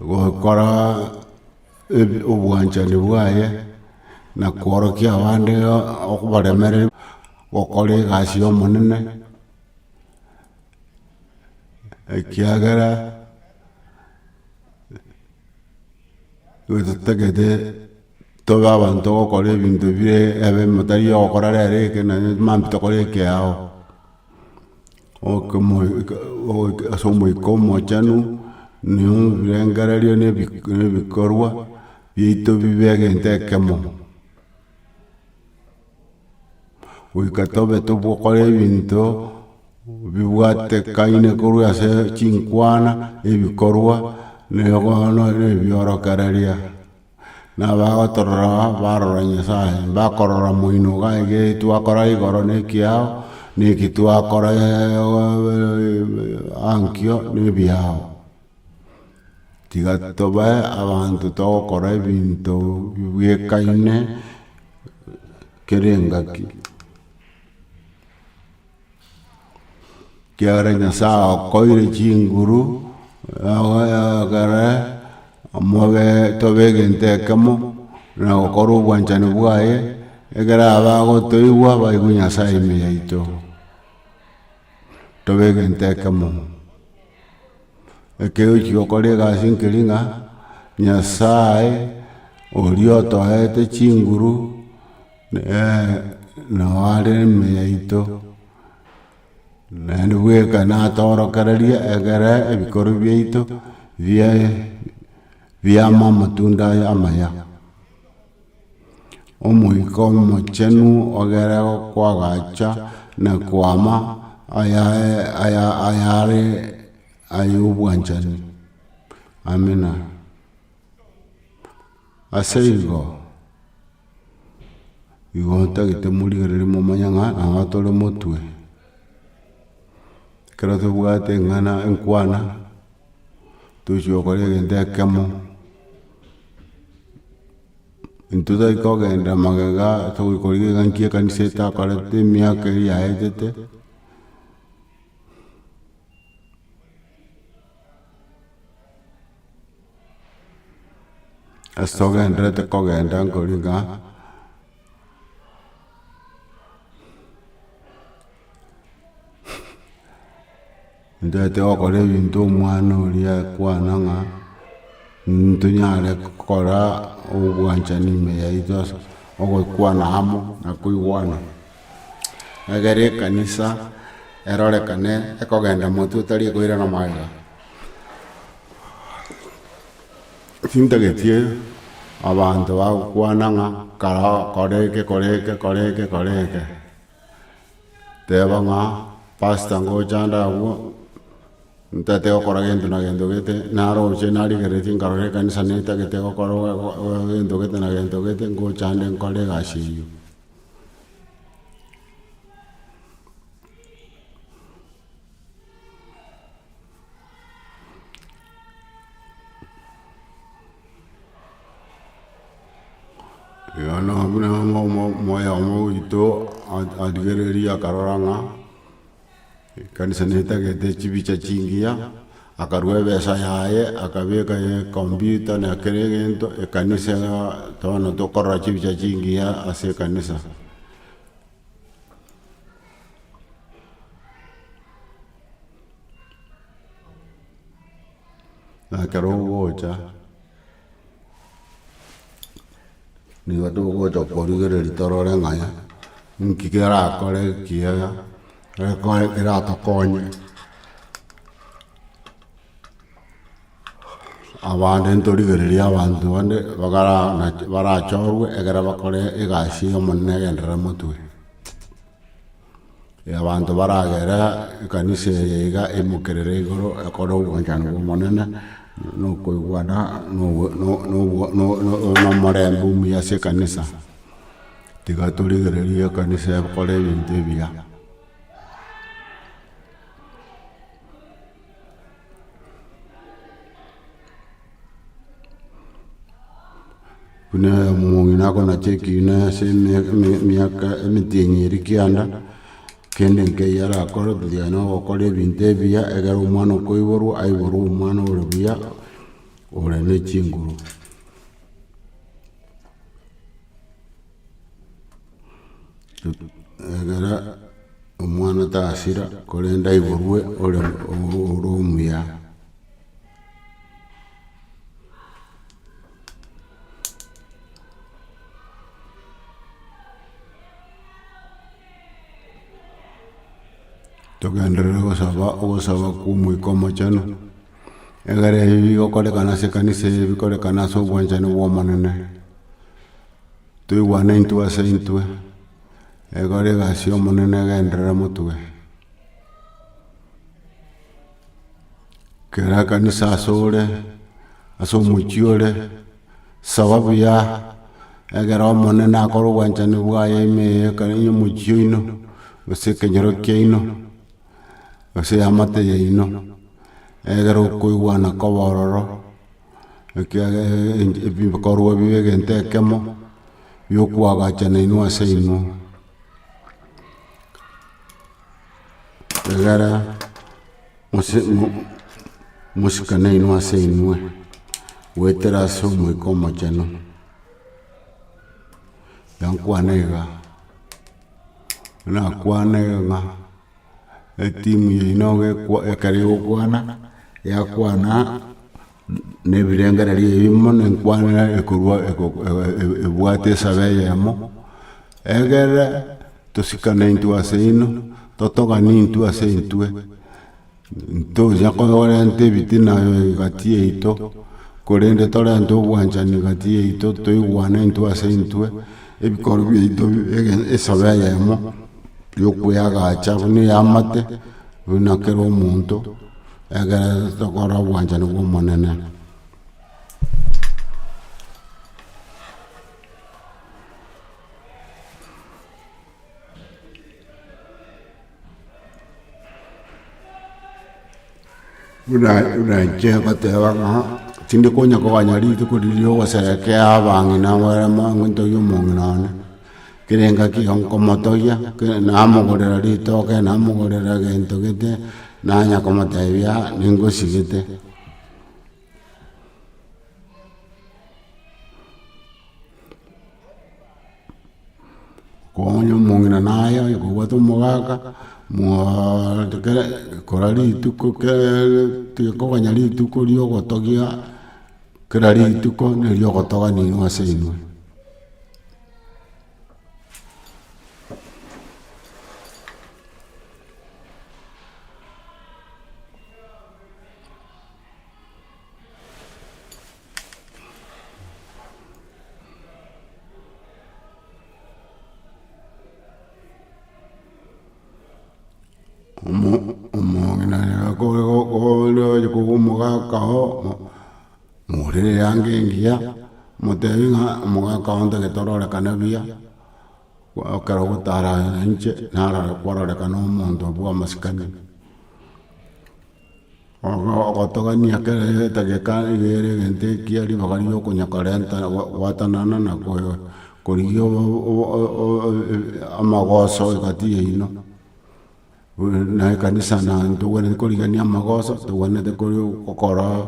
gokora obwanchani bwaye na kworokia abande okubaremere gokora egasi y'omonene ekiagera tutagete tobe abantu gokora ebinto bire ebe motari ogokora rero eke na mambi tokora eke ao ase omwikomo chanu niyo birengererio nebikorwa byaito bibe egento ekemo goika tobe tobokora ebinto bibwatekaine korwa ase chinkwana ebikorwa negono nebiorokereria nabagotorora barora nyasaye bakorora moino gaige twakora igoro nekiao ni kitua kora ankio ni biao tiga toba abantu to kora binto wekaine kerengaki kiara nyasa koire chinguru agara moge tobe gente kamo na koru wanchani buaye egara abago toiwa baigunya sai me yaito tobe gente kamo ekeo chio kolega sinkiringa nyasai orioto ete chinguru na wale me yaito na nuweka na toro kararia egara ebikoru bieito via matunda ya maya omuiko mochenu ogera kwa gacha na kwama ayare ayubwanchani amina aseigo igonta gitemurigerere momanyanga agatore motwe kera tubwate ngana enkwana tuciokore gente kemo intuza ikogenda magega tugikorige gankie kaniseta karate miaka ya etete astogenda te kogenda ngoriga ndete okore bintu mwana uria kwananga ntunyare kora ubwanchani me yaito ogokwana hamo na kuigwana agere kanisa erorekane ekogenda mutu tari kuira na maiga sintagetie abantu bakwananga kara koreke tebanga pasta ngochanda wo ntate okora gento na gento gete naro chenari gereti ngarore kanisa neta gete okora gento gete na gento gete ngochande nkole gashiyo yana abuna moya ito adigereria karoranga kanisa neta gete chibicha chingia akarwe besa yaye akabeka ye computer na keregento kanisa tono tokora chibicha chingia ase kanisa na karogocha ni watu gocha korigere litorore ngaya nkikera kore kiega rekore kera tokonye abande ntorigereria abantu bande bagara barachorwe egera bakore igashi omonnegendera motwe abantu baragera kanise yega emukerere igoro akoro gwanjana monene no koigwana no marembu miyase kanisa tigaturigereria kanisa bakore bintu bia kuna mungina kona cheki na se miaka emitinyiri kianda kende nke yara akoro diano okore binte bia egara umano koiboru aiboru umano urubia ore ne chinguru egara umano ta asira kore ndai borwe ore urumia togendere osaba kumui komochano egare bigo kore kana se kanise bikore kana so bwanjane womanene tuigwana intu ase intwe egare gasio monene gendera mutwe kera kanisa asore aso muchiore sababu ya egara monene akoro bwanjane bwaye me kanyo muchioino ose kenyorokia ino ose amate ya ino egera okoigwana kobororo ebikorwa bibe egento ekemo biokwagachana inwe ase inwe egera musikana inwe ase inwe wetera ase omoika omocheno yankwana iga nakwana iga etimu yaino ekari gokwana yakwana nebirengereria ebimo nenkwana ekorwa ebwate esabe yemo egere tosikana intwe ase ino totogani intwe ase intwe ntoja korente ebitina gati yaito korende torente obwanchani gati yaito toigwana intwe ase intwe ebikoro byaito esabe yemo yokweyagacha buna yamate bunakera omonto egere tokora obwanchani bwa omonene unanche gotebanga tindi konya koganya rituko ririo goserekea abangi nawere mango yomong'inane kirenga kionkomotogia namogorera ritoke namogorera gento gete nanya komotebia ningosigete konya mong'ina nayo ikogwata omogaka kora rituko tikoganya rituko riogotogia kera rituko neriogotoga ninwe ase inwe murire yange ngia mutebinga omogaka onde getororekana bia okera gotara nche nara kwororekana omonto bwa masikani ogotogania kere tegeka igere gente kiari bagari okonyakarenta watanana na korigio amagoso igati ino na kanisa na ntugwane korigania amagoso tugwane tekori kokora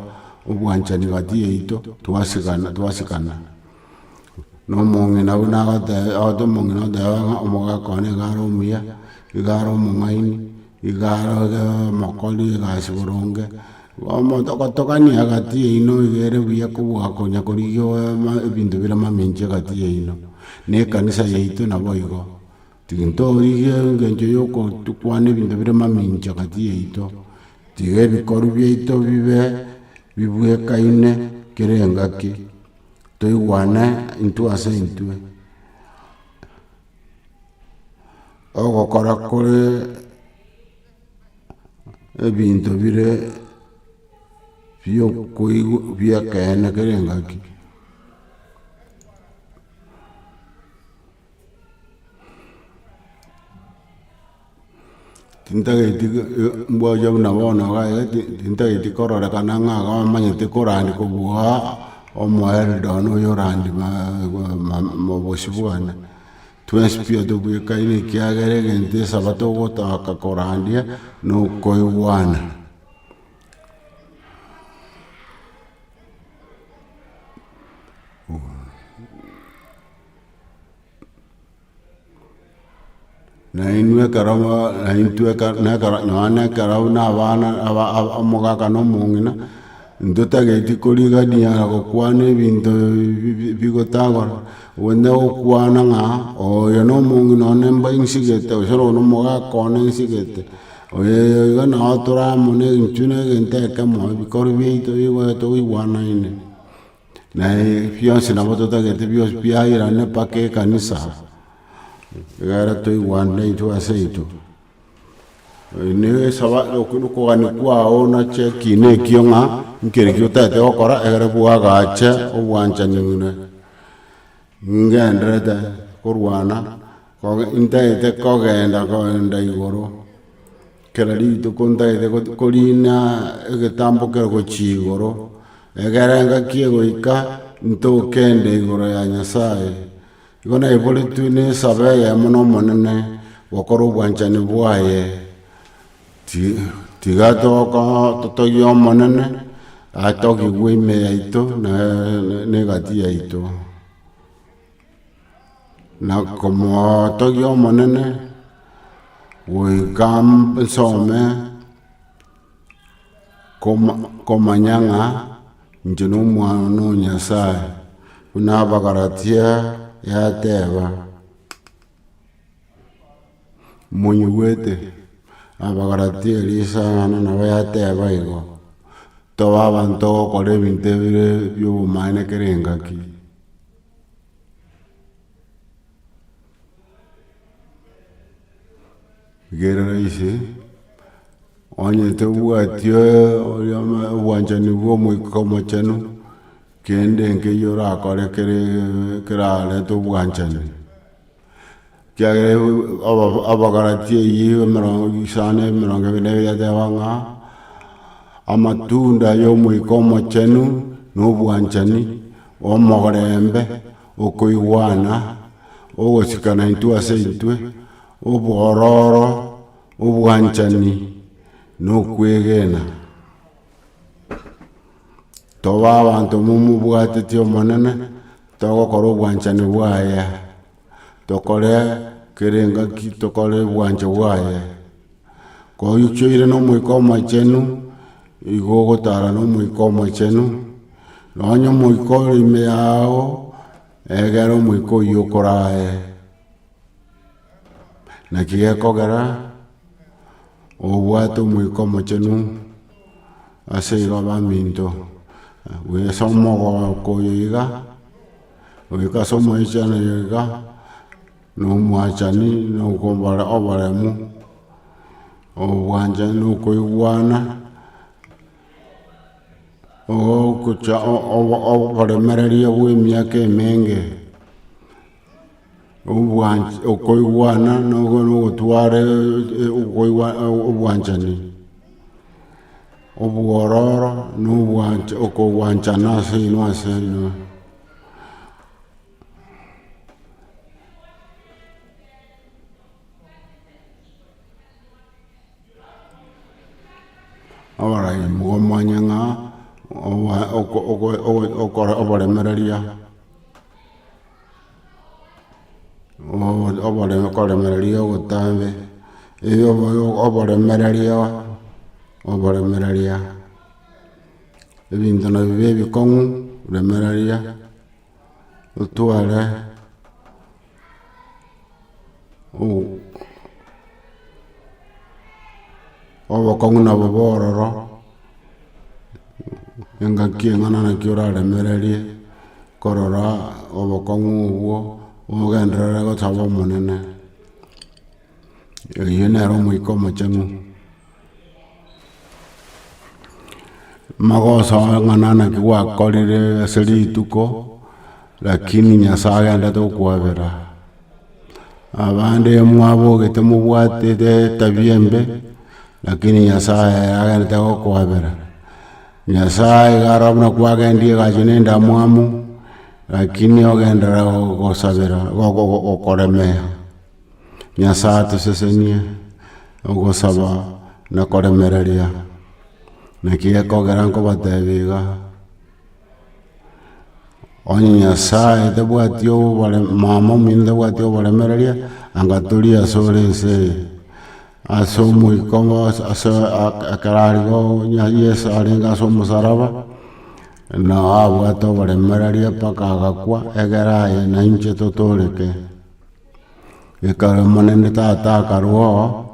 obwanchani gati yaito twasikana no mong'ina buna gate mong'ina otebaga omogaka one igara omuya igara omong'aini igara mokori egasi boronge ogotogania gati yaino igere buya kobua konya korigio ebinto bire maminche gati yaino na ekanisa yaito nabo igo tigintorigie engencho yokotukwana ebinto bire maminche gati yaito tiga ebikoru byaito bibe bibwekaine kirengaki toigwane intwe ase intwe ogokora kore ebinto bire byekeene kirengaki tintageti mboja buna bona gae tintageti kororekana ng'aga amanyete korandi kobua omoeldo noyorandi mobosi bwane twespia tobwekaine kiagere gente sabato gotaka korandia nokoigwana na inwe karama na intwe na karana karana abana amogaka no mong'ina ndotageti korigania gokwana ebinto bigotagora wende okwana ng'a oyo no mong'ina one mba insigete osoro no mogaka one insigete oyo iga nao toramone inchune gente ekemo bikoro byaito bigoeto igwanaine na byonse nabo totagete byose byairane paka ekanisa egara toigwane intwe ase itu ne saba okugani kwao na cheki ne kionga nkere kyotate okora egara bwagacha obwanchani ngune ngendrete korwana Intaite kogenda igoro. Kera ritu kuntaite kurina egetambo kero gochi igoro. Egerenga kie goika ntokende igoro ya Nyasaye. Igona ibole twine sabe ya muno monene gokoro bwanchani bwaye. Tigatoka totoyo monene atoki wime yaito na negati yaito. Na como toyo monene wikam some komanyanga njunu mwanu Nyasaye kuna bagaratia ya teba munyu wete abagaratia lisa na ya teba igo toba banto kore bintebire byo mane kerenga ki gera ise onye te buatio oyama wanjani bo mu komo chenu kende nke yora kore kera le to wanjani kya abagaratie yi mero isane mero ngene ya dewanga amatunda yo mu komo chenu no wanjani o mogorembe o koiwana o gosikana intu aseitwe o bororo o wanjani no kwegena toba abantu mumu bwate tio monene togo koro wanjani bwaya tokore kerenga ki tokore wanja bwaya ko yuchoire no mwikoma chenu igogo tara no mwikoma chenu nonyo mwiko ime yao egero mwiko yokorae na kigekogera obwato mwikomo chenu aseiga baminto we somo ko yiga we ka somo ichana yiga no mwachani no kombara obaremu obwanja no koiwana o kucha o baremereria we miake menge okoiwana no tuare obwanchani obuororo no bwancha okwanchana sino aseno ahora imomanyanga obaremereria obaremereria ogotambe iyo obaremereria ebintu na bibe bikongu remereria utware obokongu na bobororo engaki ngana na kiora remererie korora obokongu ubwo ugenderera gotaba monene iyo nero mwikomo chenu magoso ngana kiwa korire serituko lakini Nyasaye anda to kwabera abande mwabo gete mubwate de tabiembe lakini Nyasaye agenda to kwabera Nyasaye garabna kwagendie gajinenda mwamu lakini ogendera gosabera gokoremea Nyasaye tusesenie ogosaba na koremereria nakie kogera nko batebiga onye Nyasaye tebwatio bare mama minde bwatio baremereria angaturia sorense asomu ikongo akararigo Yesu arenga somusaraba na abwato baremereria paka agakwa egeraye na inche totoreke ekara monene tata karwo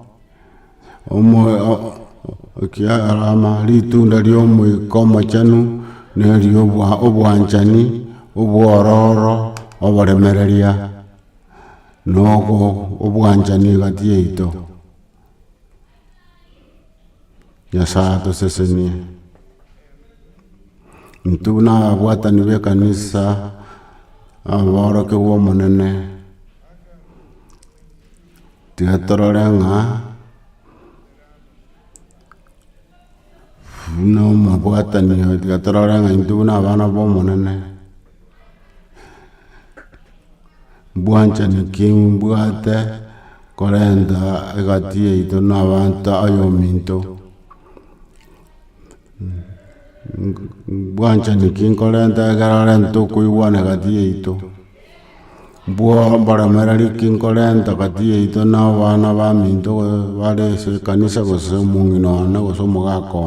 kia arama litunda lyo mwikomo chenu nelio obwanchani obwororo obaremereria nogo obwanchani gati yeito Nyasaye tusesenie ntuna abwatani be kanisa aboro ke wo monene tiga torore ng'a no mabwatanio tiga torore ng'a intu na abana bomonene mbwanchani kimbwate korenda egati yaitu n'abantu ayominto mbwanchani kinkorenda egerore ntukuigwana egati yaitu mboremereri kinkorenda gati yaitu n'abana baminto bare ase ekanisa gose omong'ina one gose omogaka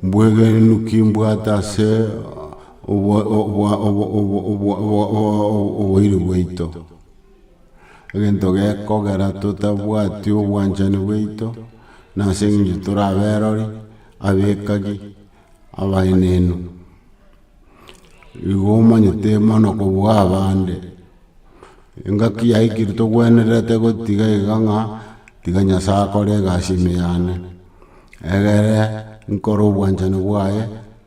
mbwegenu kimbwate ase oboiri bwaito egento gekogera tutabwati obwanchani bwaito nase eng'encho tore aberori abekagi abaenenu igo omanyete mono kobua abande engaki yaikire togwenerete gotiga iga ng'a tiga nyasaye akore egasi meyane egere nkore obwanchani bwaye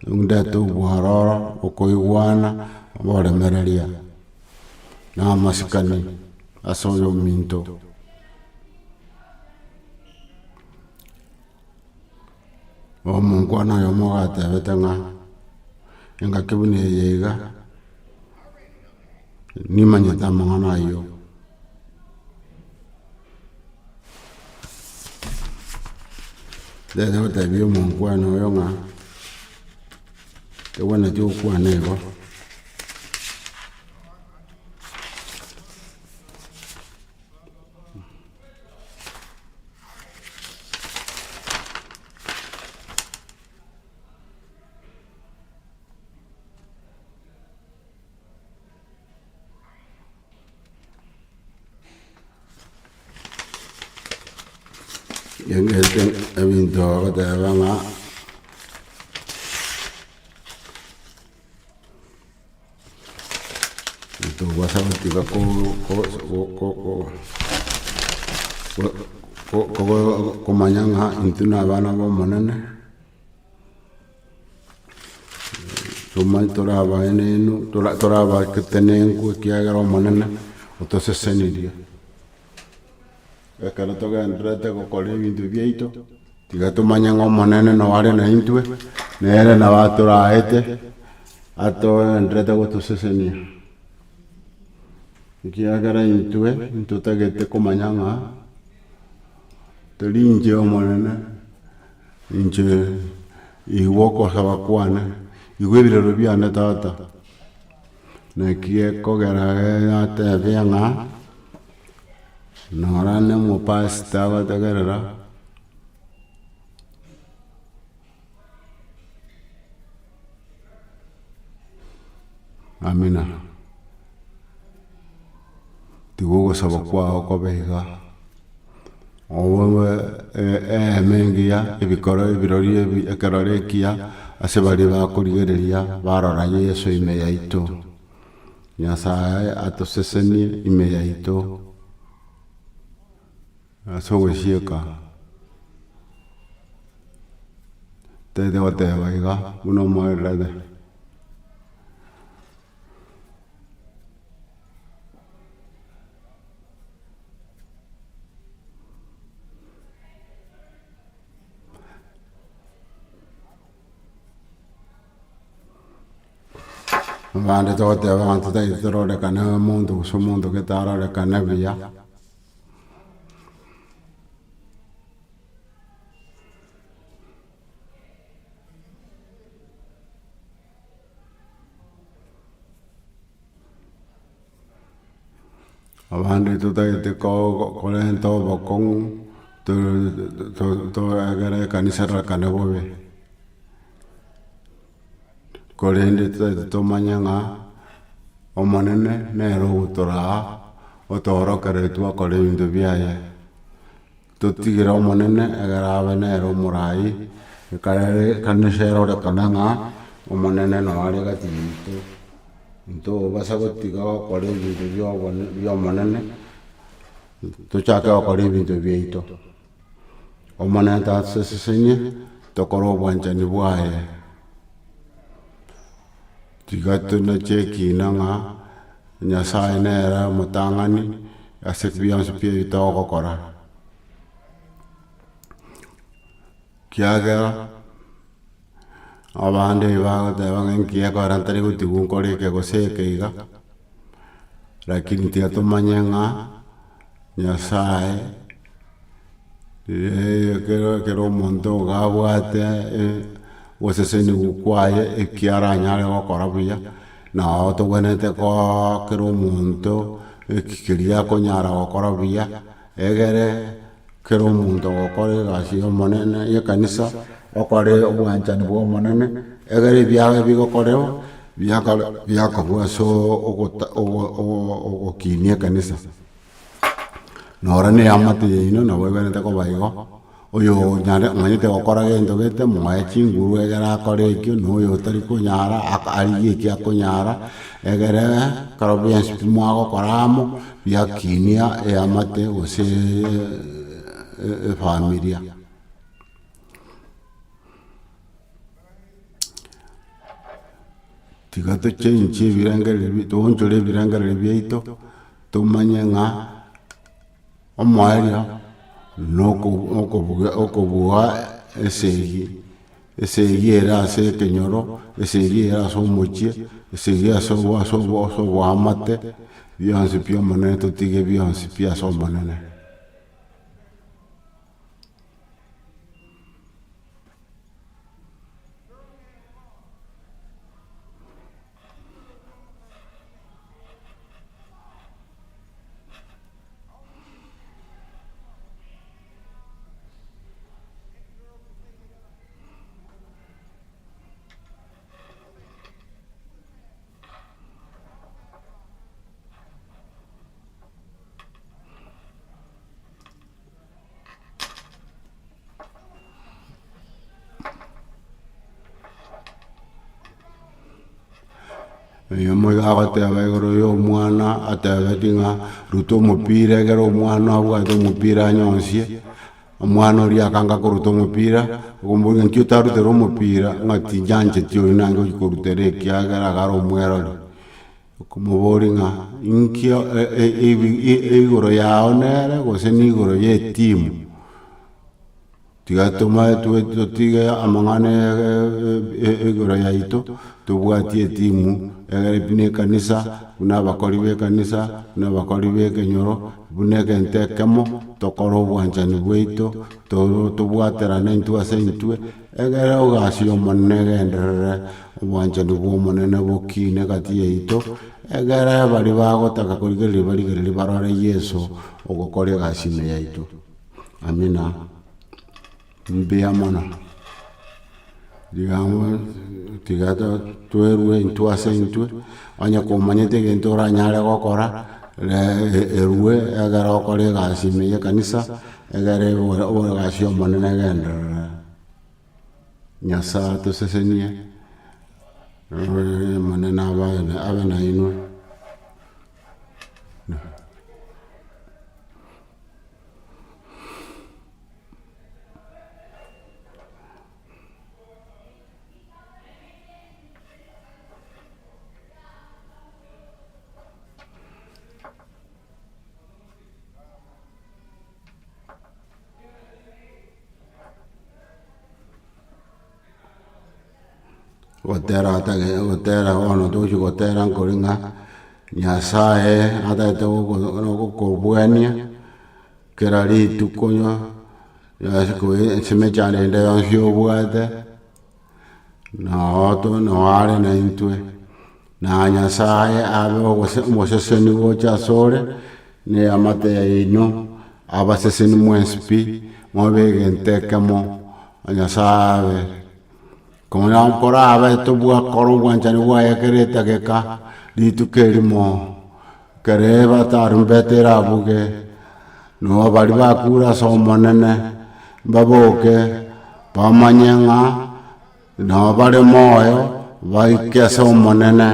ndete obwaroro okoigwana boremereria na amasikani ase oyominto omongwana oyo mogatebete ng'a engaki buna eye iga nimanyete amang'ana ayio ndete gotebia omongwana oyo ng'a tebwaneti okwana igo engete ebinto bagoteba ng'a tobasa gotiga komanya ng'a intwe na abana bomonene tore abaenenu tore abaketenengu ekiagera omonene otosesenirie ekero togenderete gokora ebinto biaito tiga tomanye ng'a omonene noo are na intwe nere nabo atoraete atogenderete gotosesenia ekiagera intwe ntotagete komanya ng'a tori inche omonene inche igo okosaba kwane igo ebirero biane tata naki ekogera gatebia ng'a nora omopastor agotegerera amina tigo ogosaba kwao kobe iga obo emengia ebikoro ebirori ekerore ekia ase baria bakorigereria barora Yesu ime yaito nyasaye atosesenie ime yaito ase ogosieka tete goteba iga buna omoererete bande togoteba abanto taiti tororekane omonto gose omonto getarorekane buya abande totagete korenta obokong'u toegere ekanisa rakane bobe korende totagete tomanye ng'a omonene nere ogotoraa otorokereri twakora ebinto biaye totigere omonene egere abe nere omorai ekarere ekanisa erorekane ng'a omonene noo are gati yaito ntobasa gotiga gokora ebinto bia omonene tochake gokora ebinto biaito omonene tatosesenie tokore obwanchani bwaye tiga tonache ekina ng'a Nyasaye nera mutangani asekbiam sepia ito kokora kiaga abande iba tabangen kia karantari gutigun kore ke goseke iga lakini tia tumanyenga Nyasaye kero monto gabwate woseseni gukwaye kiara nyare gokora buya na otogwenete ko kero monto kikiria konyara gokora buya egere kero monto gokore gasi omonene ye kanisa okore obwanchani bwo monene egere byawe bigokoreo byakabwa so ogokinia kanisa nora ne amate ino na webenete ko baigo oyo nyare nganyete gokora gento gete mwae chinguru egera akore ikyo noyo tari kunyara akari iki akunyara egere karobians pimwago koramo byakinia amate gose familia tigato chenchi birangere bitonjore birangere byeito tumanyenga omwaria okobuga esegi era ase kenyoro esegi era ase omochie esegi ase obwamate bionsi pia omonene totige bionsi pia ase omonene moi agateba igoro yo omwana atebe tinga ruta omopira egere omwana abwate omopira anyonsie omwana oria akanga koruta omopira ogombori nkio tarutera omopira ng'ati nyancheti oyo nange oikorutera ekiagera agare omwerori okomobori ng'a nkio igoro yao nere gose ni igoro ya etimu tigatuma totige amang'ana igoro yaito tobwatie etimu egere buna ekanisa buna abakori ba ekanisa buna abakori ba ekenyoro buna egento ekemo tokora obwanchani bwaito tobwaterane intwe ase intwe egere ogasi omonene egenderere obwanchani bwa omonene bokine gati yaito egere bari bagotaka korigereri barore Yesu ogokora egasi ime yaito amina mbia mono digamos tigato tuerue intwe ase intwe onye komanyete gento oranyare gokora erue egere okora egasi ime ya ekanisa egere egasi omonene egenderere Nyasaye tosesenie monene abe na inwe gotera ono toxi gotera nkoringa Nyasaye ataete gokobwania kera ritukonyo semechanende yonsi obwate nooto noare na intwe na Nyasaye abe omoseseni gochasore ne amate yaino abaseseni mwensipi mobege ntekemo Nyasaye como na kora abe to bua koro wanchani wa ekereta geka litukerimo kereba tarumbetera buge no bari bakura so monene baboke pamanyenga no bari moyo baike so monene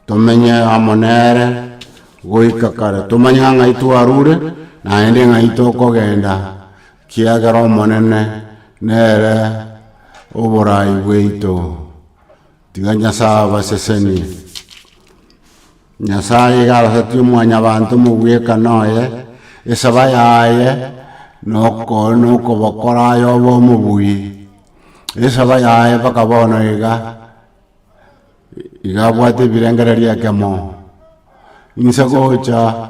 tomenye amonere goikakare tomanya ngaitu arure na ende ngaito kogenda kiagaro monene nere oborai bweito tiga Nyasaye baseseni Nyasaye garathatie mwanya bantu mugwika noye esaba yaye nokobokora yobo mubui esaba yaye bakabona igabwate birengereria kemo insegocha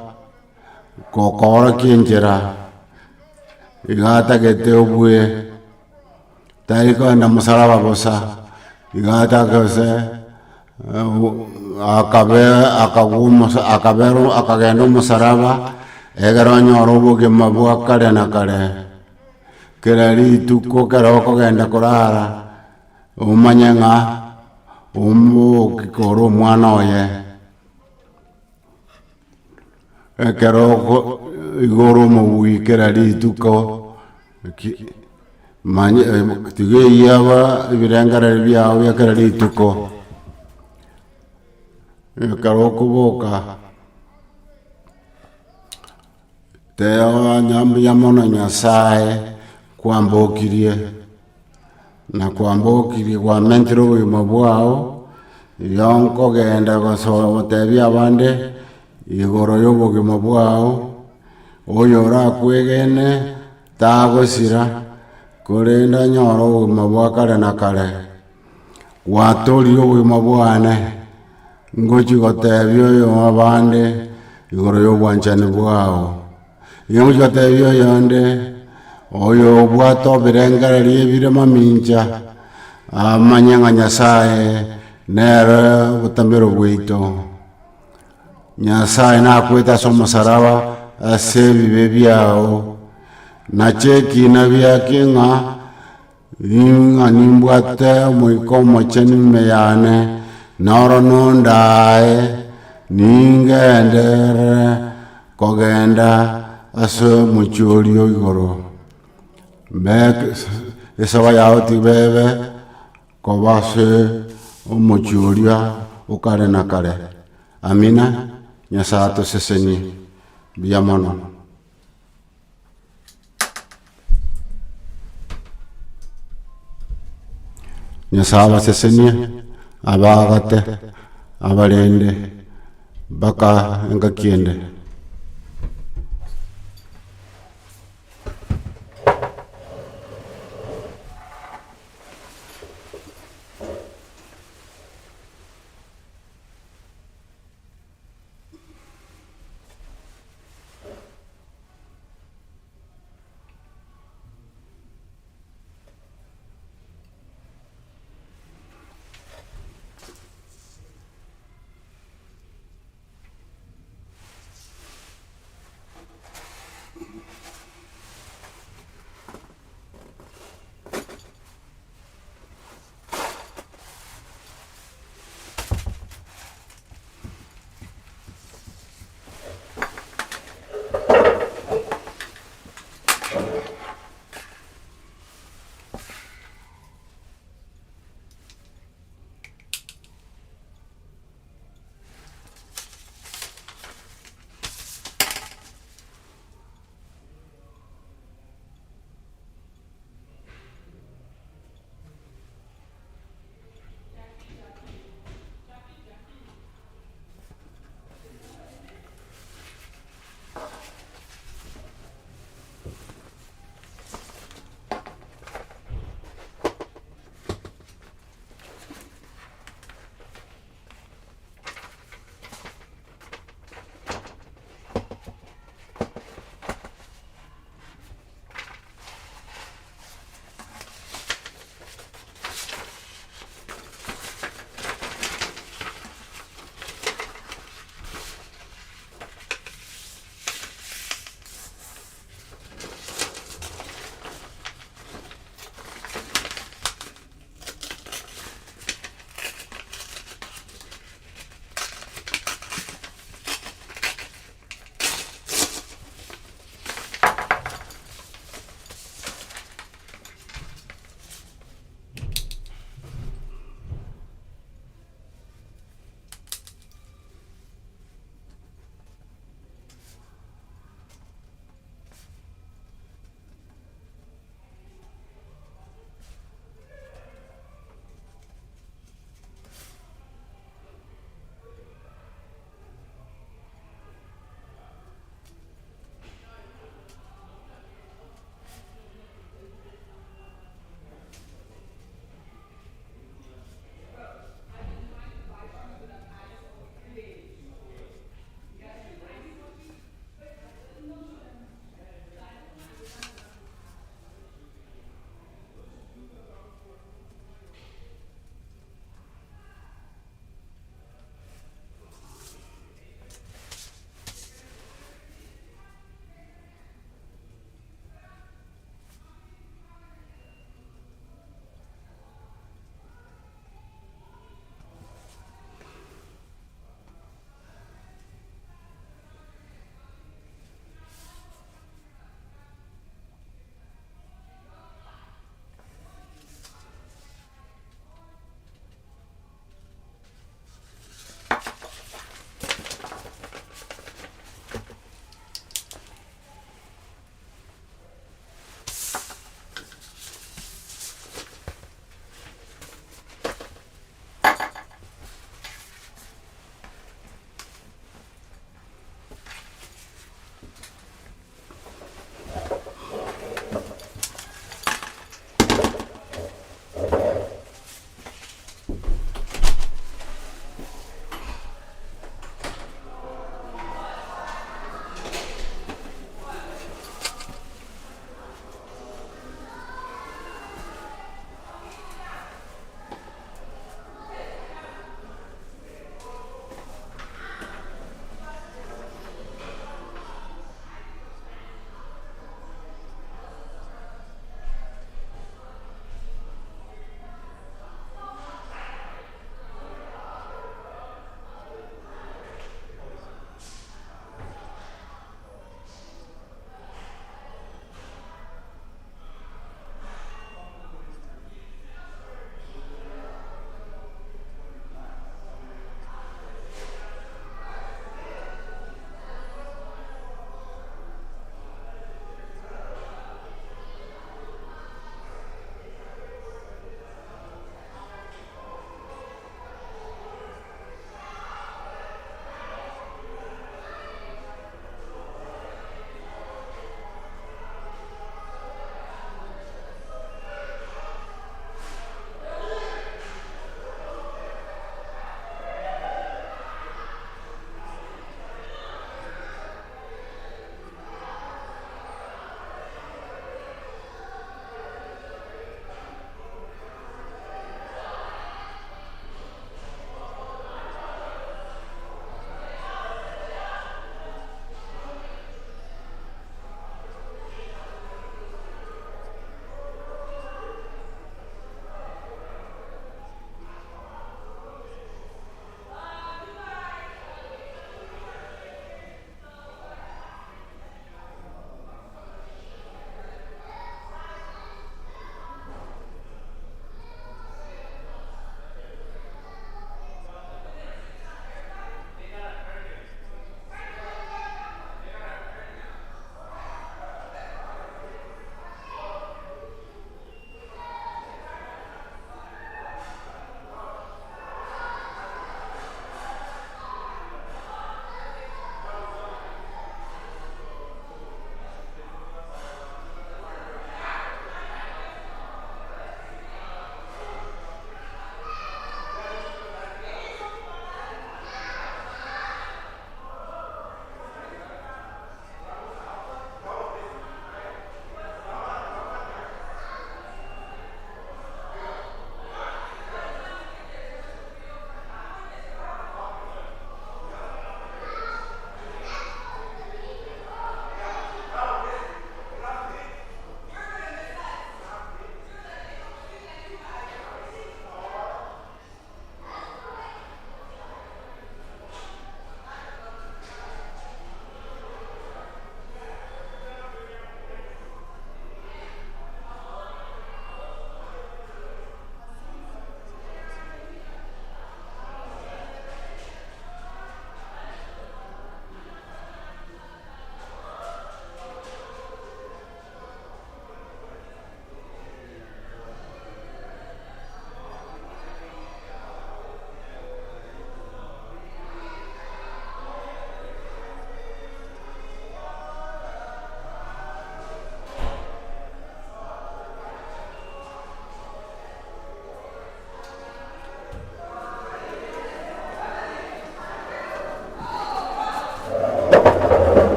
kokora kinjira igatagete obue tarikoenda musaraba bosa igatagose akagenda omusaraba egera onyora obogima bwa kare na kare kera rituko kera okogenda korara omanye ng'a okikora omwana oye ekero igoro omobui kera rituko tiga eyaba ebirengereri biao bia kera rituko ekero okoboka teo nyambuya mono Nyasaye kwambokirie na kwambokirie kwamentire obogima bwao yonkogenda gotebia abande igoro y'obogima bwao oyo orakwegene tagosira korenda nyora obogima bwa kare na kare gwatorire obogima bwane ngochi gotebia oyo abande igoro y'obwanchani bwao ngochi gotebia oyonde oyo obwate ebirengereri ebirema mincha amanye ng'a Nyasaye nere obutamero bwaito Nyasaye nakwete ase omusaraba ase ebibe biao nachekina biake ng'a nimbwate omoika omocheni ime yane noro nondae ningendere kogenda ase omochiorio igoro esaba yao tibebe koba ase omochioria okare na kare. Amina. Nyasaye atosesenie buya mono. Nyasaye abasesenie abagate abarende baka engakiende